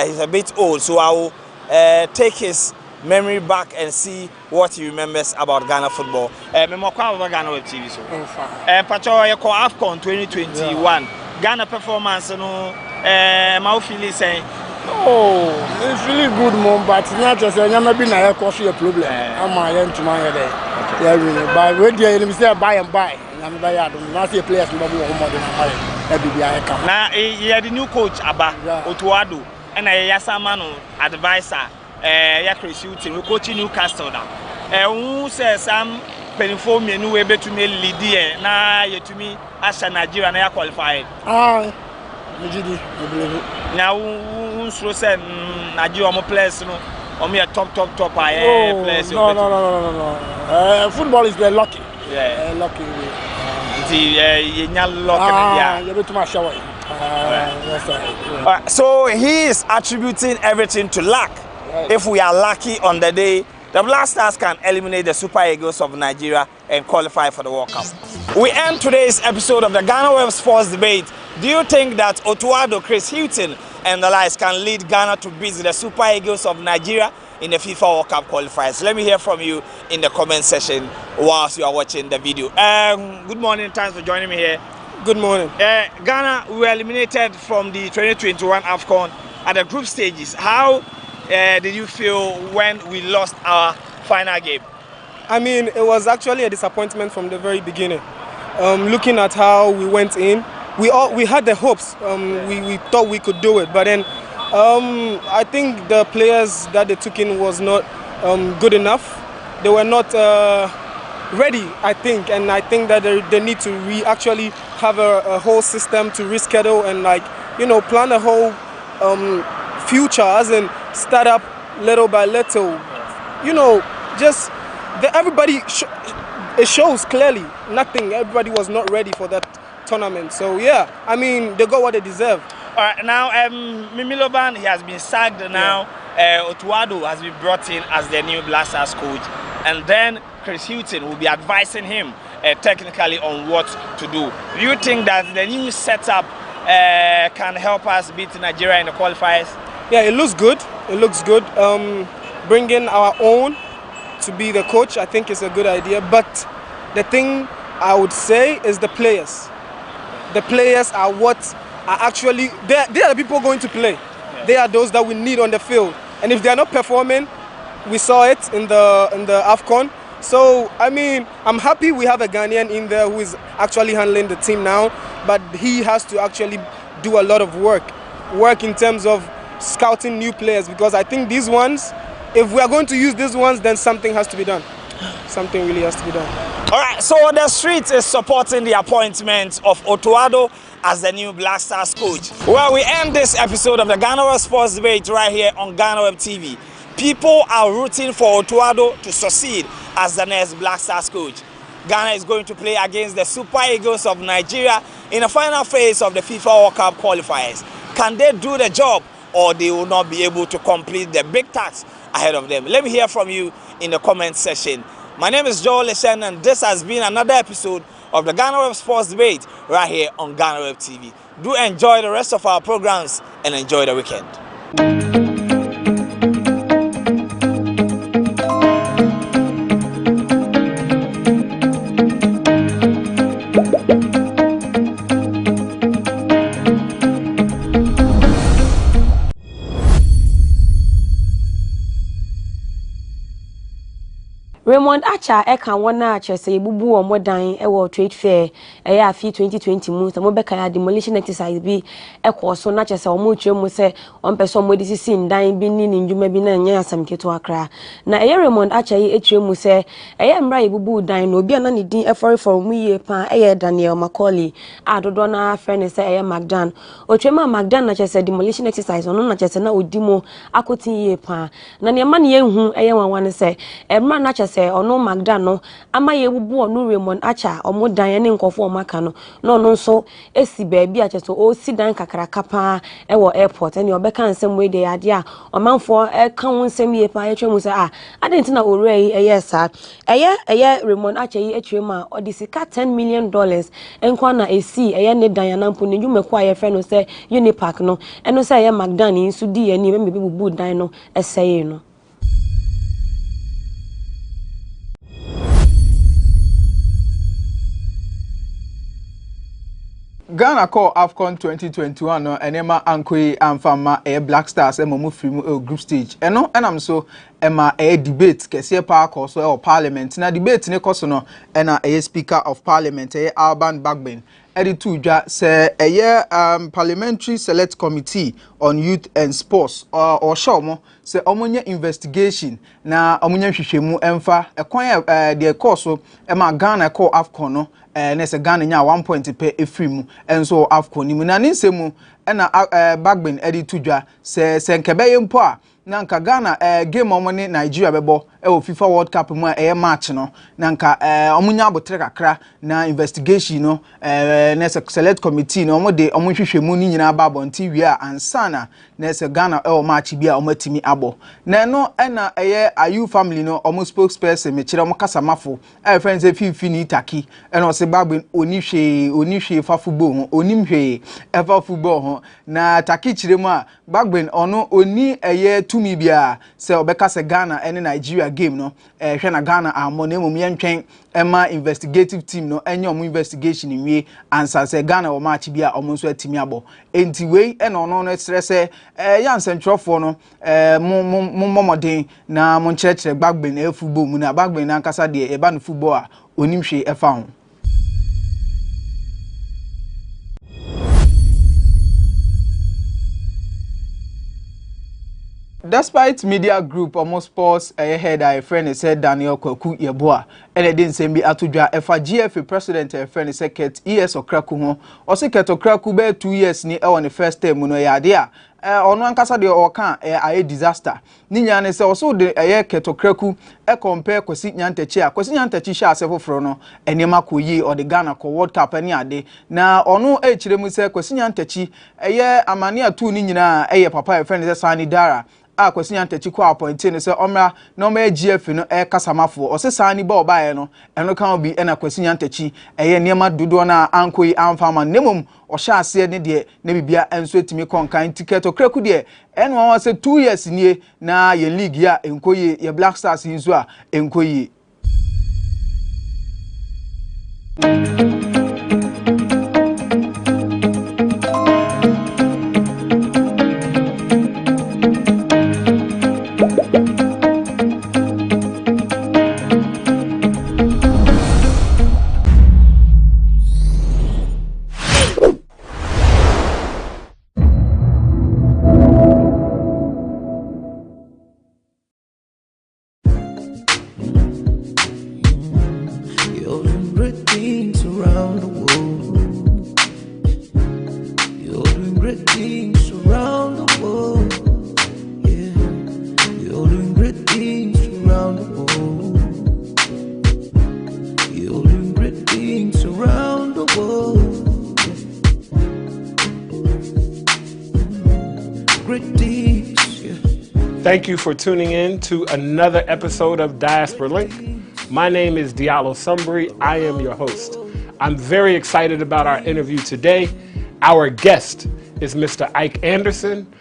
He's a bit old, so I will take his memory back and see what he remembers about Ghana football. Memo kwa about GhanaWeb TV so. Pacho you call AFCON 2021. Ghana performance no my feeling say oh, it's really good mom, but not just I never been a coffee a problem. I'm a young to my head. Yeah, but when you say buy and buy, I'm buy not see a place more than now, he had the new coach Aba Otuado and a Yasamano advisor, Chris Hilton, who coaching Newcastle now. Who says some penifo me no able to me lead na yet to me as a Nigeria na qualified. Now who said Nigeria mo players no or me a top players. No. Football is the lucky. Yeah, lucky. So he is attributing everything to luck. If we are lucky on the day, the Black Stars can eliminate the Super Eagles of Nigeria and qualify for the World Cup. We end today's episode of the GhanaWeb Sports Debate. Do you think that Otuado, Chris Hilton and the likes can lead Ghana to beat the Super Eagles of Nigeria in the FIFA World Cup qualifiers? Let me hear from you in the comment section whilst you are watching the video. Good morning, thanks for joining me here Good morning. Ghana were eliminated from the 2021 AFCON at the group stages. How did you feel when we lost our final game? I mean, it was actually a disappointment from the very beginning. Looking at how we went in, we had the hopes. We thought we could do it, but then I think the players that they took in was not good enough. They were not ready, I think, and I think that they need to actually have a whole system to reschedule and plan a whole future, as in start up little by little. Just everybody. It shows clearly nothing. Everybody was not ready for that tournament. So yeah, I mean they got what they deserve. All right, now Mimiloban, he has been sacked now. Otuado has been brought in as the new Black Stars coach, and then Chris Hilton will be advising him technically on what to do. Do you think that the new setup can help us beat Nigeria in the qualifiers? Yeah, it looks good. It looks good. Bringing our own to be the coach, I think is a good idea. But the thing I would say is the players. The players are what are actually they are the people going to play. Yeah. They are those that we need on the field. And if they are not performing, we saw it in the AFCON. So I mean, I'm happy we have a Ghanaian in there who is actually handling the team now. But he has to actually do a lot of work in terms of scouting new players, because I think these ones, if we are going to use these ones, then something has to be done. Something really has to be done. All right, so the street is supporting the appointment of Otuado as the new Black Stars coach. Well, we end this episode of the GhanaWeb Sports Debate right here on GhanaWeb TV. People are rooting for Otuado to succeed as the next Black Stars coach. Ghana is going to play against the Super Eagles of Nigeria in the final phase of the FIFA World Cup qualifiers. Can they do the job, or they will not be able to complete the big task ahead of them? Let me hear from you in the comment section. My name is Joel Leshen, and this has been another episode of the GhanaWeb Sports Debate right here on GhanaWeb TV. Do enjoy the rest of our programs and enjoy the weekend. Raymond Acha eka wona chese ibubu omodan ewo trade fair eya afi 2020 mu so mobeka ya demolition exercise bi ekwo so na chese omo twemu se onpeso modisisi ndan bi ni njuma bi na nya asamketo akra na eya Raymond Acha yi etwemu se eya mra ibubu dan no obi ana ne din efori for mu ye pa eya Daniel Macaulay adodo na friend se eya Magdan otwema Magdan na chese demolition exercise ono na chese na odimo akotin ye pa na ne ma ne yehu eya wanwan se emra na chese ono Magda no ama ye bubu onu Raymond Acha omo dan ne nkofo omaka no no nso esi baabi a cheso o si dan kakraka pa ewo airport ene obeka nsem we de ade a omanfo eka won nsem ye pa etwemu se adenti na ore yi eyesa eye Raymond Acha yi etwemu a odisika $10 million enkwa na esi eye ne dan na mpo ne dwumako aye fe no se Unipark no eno se eye Magda ni nsu di ani me bubu dan no eseye no. Ghana call AFCON 2021 no enema ankoi amfama Black Stars emu free group stage eno enam so ema debate kese pa koso e parliament na debate ne koso no ena speaker of parliament Alban Bagbin editu dwa se parliamentary select committee on youth and sports or show se omonye investigation na omonye hwehwemu emfa ekwan de koso ema Ghana call AFCON no nese Ghana nya 1 point per efrimu enso AFCON ni mu na nsemu na Bagbin editu dwa se nkebeye mpo a na nka Ghana game omone Nigeria bebo o FIFA World Cup mu match no na nka omunya abotre kakra na investigation no nese select committee no omode omunhwehwemu ni nyina ba bonti wi a ansana nese Ghana match bi a omatimi abo na no na ayu family no omo spokesperson me kire omo kasamafo friends fifi ni taki na ose Bagbin onihwe fa football ho onimhwe ever football ho na taki kire mu a Bagbin ono oni tumi bia se obeka se Ghana and Nigeria game no hwe na Ghana amone mum yentwen ema investigative team no enye omo investigation nwie ansa se Ghana o match bia omo so atimi abo enti wei e no no stress ya nsentwofo no momoden na mo nkyerɛkyerɛ gbagbe na football mu na gbagbe na nkasa de e ba no football a onim hwe e fa ho. Despite media group almost sports ahead a friend said Daniel Kwaku Yeboa and didn't send me atudwa efa GFA president a friend said Ket ES Okraku ho or say Ket Okraku be 2 years ni on the first term no ya dia ono ankasa de oka a disaster ni nyane se also de Ket Okraku compare Kwesi Nyantachi a Kwesi Nyantachi sha asefofro no enema koyi or the Ghana ko World Cup ani ade na ono chire mu se Kwesi Nyantachi amane atu ni nyina papa a friend say Sani Dara a Kwesi Nyantachi kwa appointed ne se omra no ma GF no kasamafo o se Sani ba obae no eno kan bi na Kwesi Nyantachi niema dodo na ankoyi amfama nemom o sha ase ne de na bibia enso etimi konkan ticket Okraku de eno wa se 2 years nie na ye league ya enkoyi ye Black Stars nso a enkoyi. Thank you for tuning in to another episode of Diaspora Link. My name is Diallo Sumbri. I am your host. I'm very excited about our interview today. Our guest is Mr. Ike Anderson,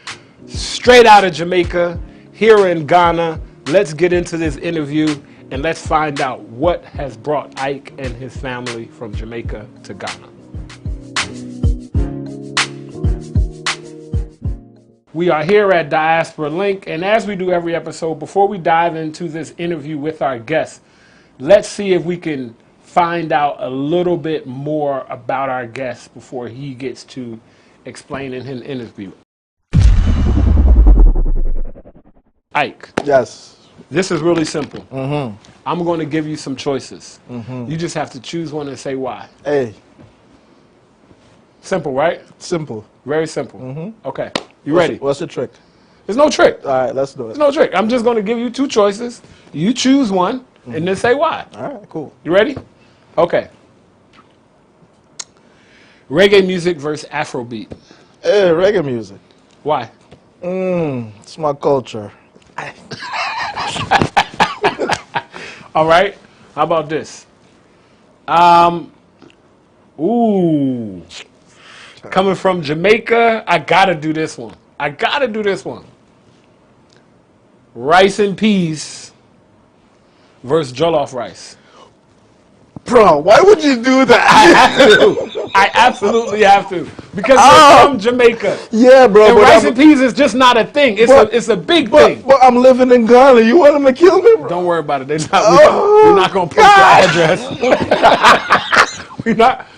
straight out of Jamaica, here in Ghana. Let's get into this interview and let's find out what has brought Ike and his family from Jamaica to Ghana. We are here at Diaspora Link, and as we do every episode, before we dive into this interview with our guest, let's see if we can find out a little bit more about our guest before he gets to explaining his interview. Ike. Yes. This is really simple. Mm-hmm. I'm going to give you some choices. Mm-hmm. You just have to choose one and say why. Hey. Simple, right? Simple. Very simple. Mm-hmm. Okay. You ready? What's the trick? There's no trick. All right, let's do it. There's no trick. I'm just going to give you two choices. You choose one and then say why. All right, cool. You ready? Okay. Reggae music versus Afrobeat. Hey, reggae music. Why? It's my culture. All right. How about this? Coming from Jamaica, I gotta do this one. Rice and peas versus jollof rice. Bro, why would you do that? I have to. I absolutely have to. Because you're from Jamaica. Yeah, bro. And rice and peas is just not a thing. It's a big thing. But I'm living in Ghana. You want them to kill me, bro? Don't worry about it. We're not going to post your address.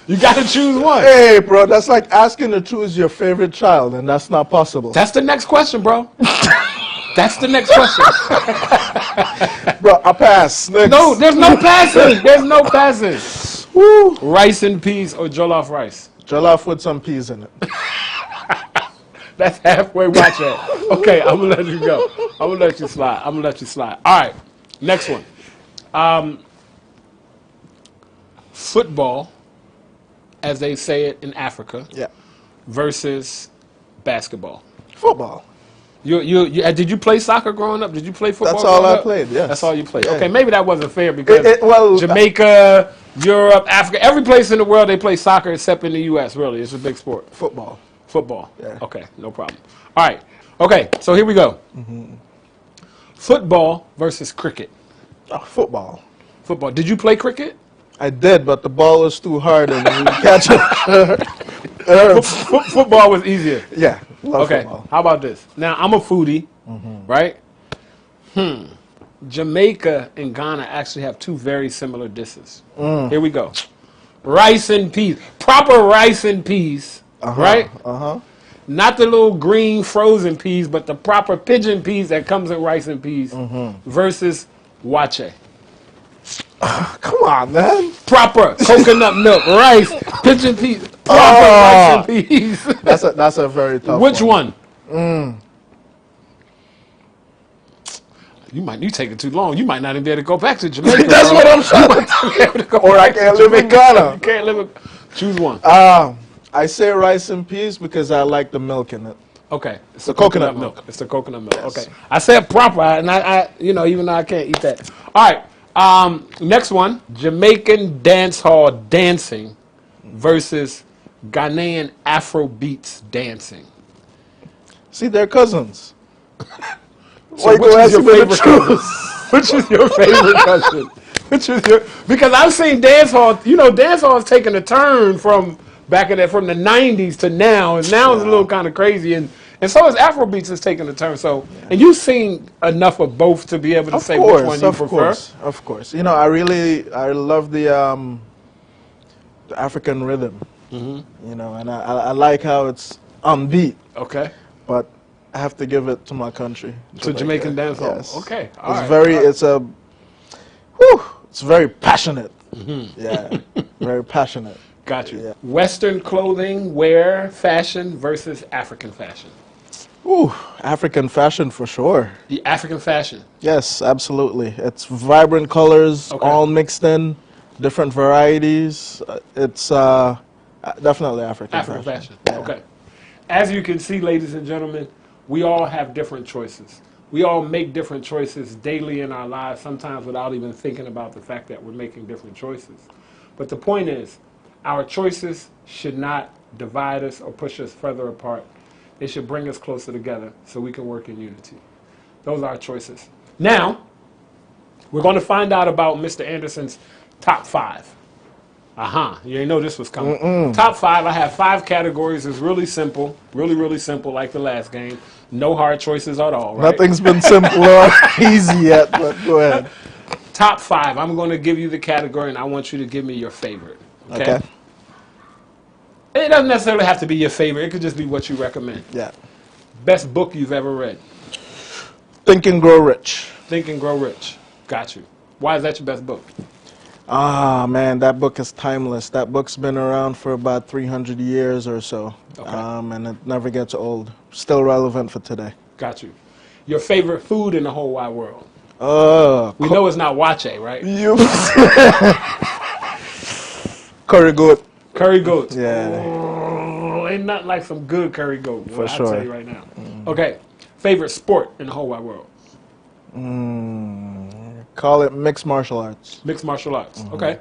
You got to choose one. Hey, bro, that's like asking to choose your favorite child, and that's not possible. That's the next question, bro. That's the next question. Bro, I pass. Next. No, there's no passing. There's no passing. Woo. Rice and peas or jollof rice? Jollof with some peas in it. That's halfway. Watch it. Okay, I'm going to let you go. I'm going to let you slide. All right, next one. Football, as they say it in Africa, versus basketball. Football. Did you play soccer growing up? Did you play football? That's all I played, yes. That's all you played. Yeah. Okay, maybe that wasn't fair because Jamaica, Europe, Africa, every place in the world they play soccer except in the U.S., really. It's a big sport. Football. Football. Yeah. Okay, no problem. All right. Okay, so here we go. Football versus cricket. Football. Football. Did you play cricket? I did, but the ball was too hard and you catch it. Football was easier. Yeah. Love Okay. football. How about this? Now I'm a foodie, right? Jamaica and Ghana actually have two very similar dishes. Here we go. Rice and peas. Proper rice and peas, right? Not the little green frozen peas, but the proper pigeon peas that comes in rice and peas versus wache. Come on, man. Proper coconut milk, rice, pigeon peas, proper rice and peas. That's a very tough Which one. You taking too long. You might not even be able to go back to Jamaica. That's bro. what I'm trying to do. Or I can't live in Ghana. You can't live in. Choose one. I say rice and peas because I like the milk in it. Okay, it's the coconut milk. It's the coconut milk. Yes. Okay, I said proper, and I, even though I can't eat that. All right. Next one: Jamaican dance hall dancing versus Ghanaian Afro beats dancing. See, they're cousins. So which is your favorite cousin? Which is your favorite cousin? Because I've seen dance hall. Dance hall is taking a turn from back in from the '90s to now, and now it's a little kind of crazy, and so is Afrobeats is taking a turn. So, and you've seen enough of both to be able to say which one you prefer. Of course. I love the African rhythm. And I like how it's on beat. Okay. But I have to give it to my country. To Jamaican dance hall. Yes. Okay. It's very passionate. Yeah. Very passionate. Got you. Yeah. Western clothing, wear, fashion versus African fashion. African fashion for sure. The African fashion. Yes, absolutely. It's vibrant colors, all mixed in, different varieties. It's definitely African fashion. Yeah. Okay. As you can see, ladies and gentlemen, we all have different choices. We all make different choices daily in our lives, sometimes without even thinking about the fact that we're making different choices. But the point is, our choices should not divide us or push us further apart. They should bring us closer together so we can work in unity. Those are our choices. Now, we're going to find out about Mr. Anderson's top 5. You didn't know this was coming. Top 5, I have 5 categories. It's really simple, really simple, like the last game. No hard choices at all, right? Nothing's been simple or easy yet, but go ahead. Top 5, I'm going to give you the category, and I want you to give me your favorite. Okay. It doesn't necessarily have to be your favorite. It could just be what you recommend. Yeah. Best book you've ever read? Think and Grow Rich. Think and Grow Rich. Got you. Why is that your best book? Man, that book is timeless. That book's been around for about 300 years or so. And it never gets old. Still relevant for today. Got you. Your favorite food in the whole wide world? We know it's not wache, right? Curry goat. Curry goat. Yeah. Ain't nothing like some good curry goat. For sure. I'll tell you right now. Okay. Favorite sport in the whole wide world? Call it mixed martial arts. Mixed martial arts. Okay.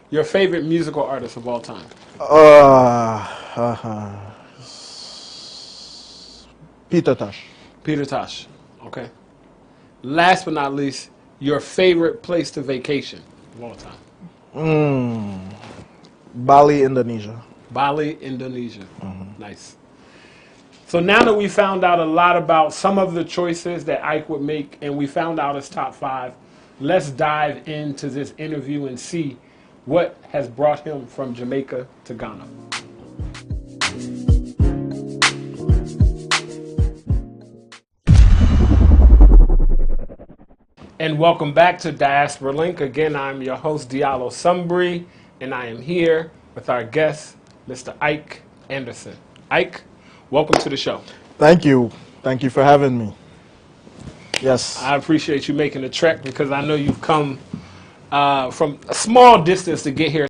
Your favorite musical artist of all time? Peter Tosh. Peter Tosh. Okay. Last but not least, your favorite place to vacation of all time? Bali, Indonesia. Bali, Indonesia. Nice. So now that we found out a lot about some of the choices that Ike would make, and we found out his top 5, let's dive into this interview and see what has brought him from Jamaica to Ghana. And welcome back to Diaspora Link. Again, I'm your host, Diallo Sumbri, and I am here with our guest, Mr. Ike Anderson. Ike, welcome to the show. Thank you. Thank you for having me. Yes. I appreciate you making the trek because I know you've come from a small distance to get here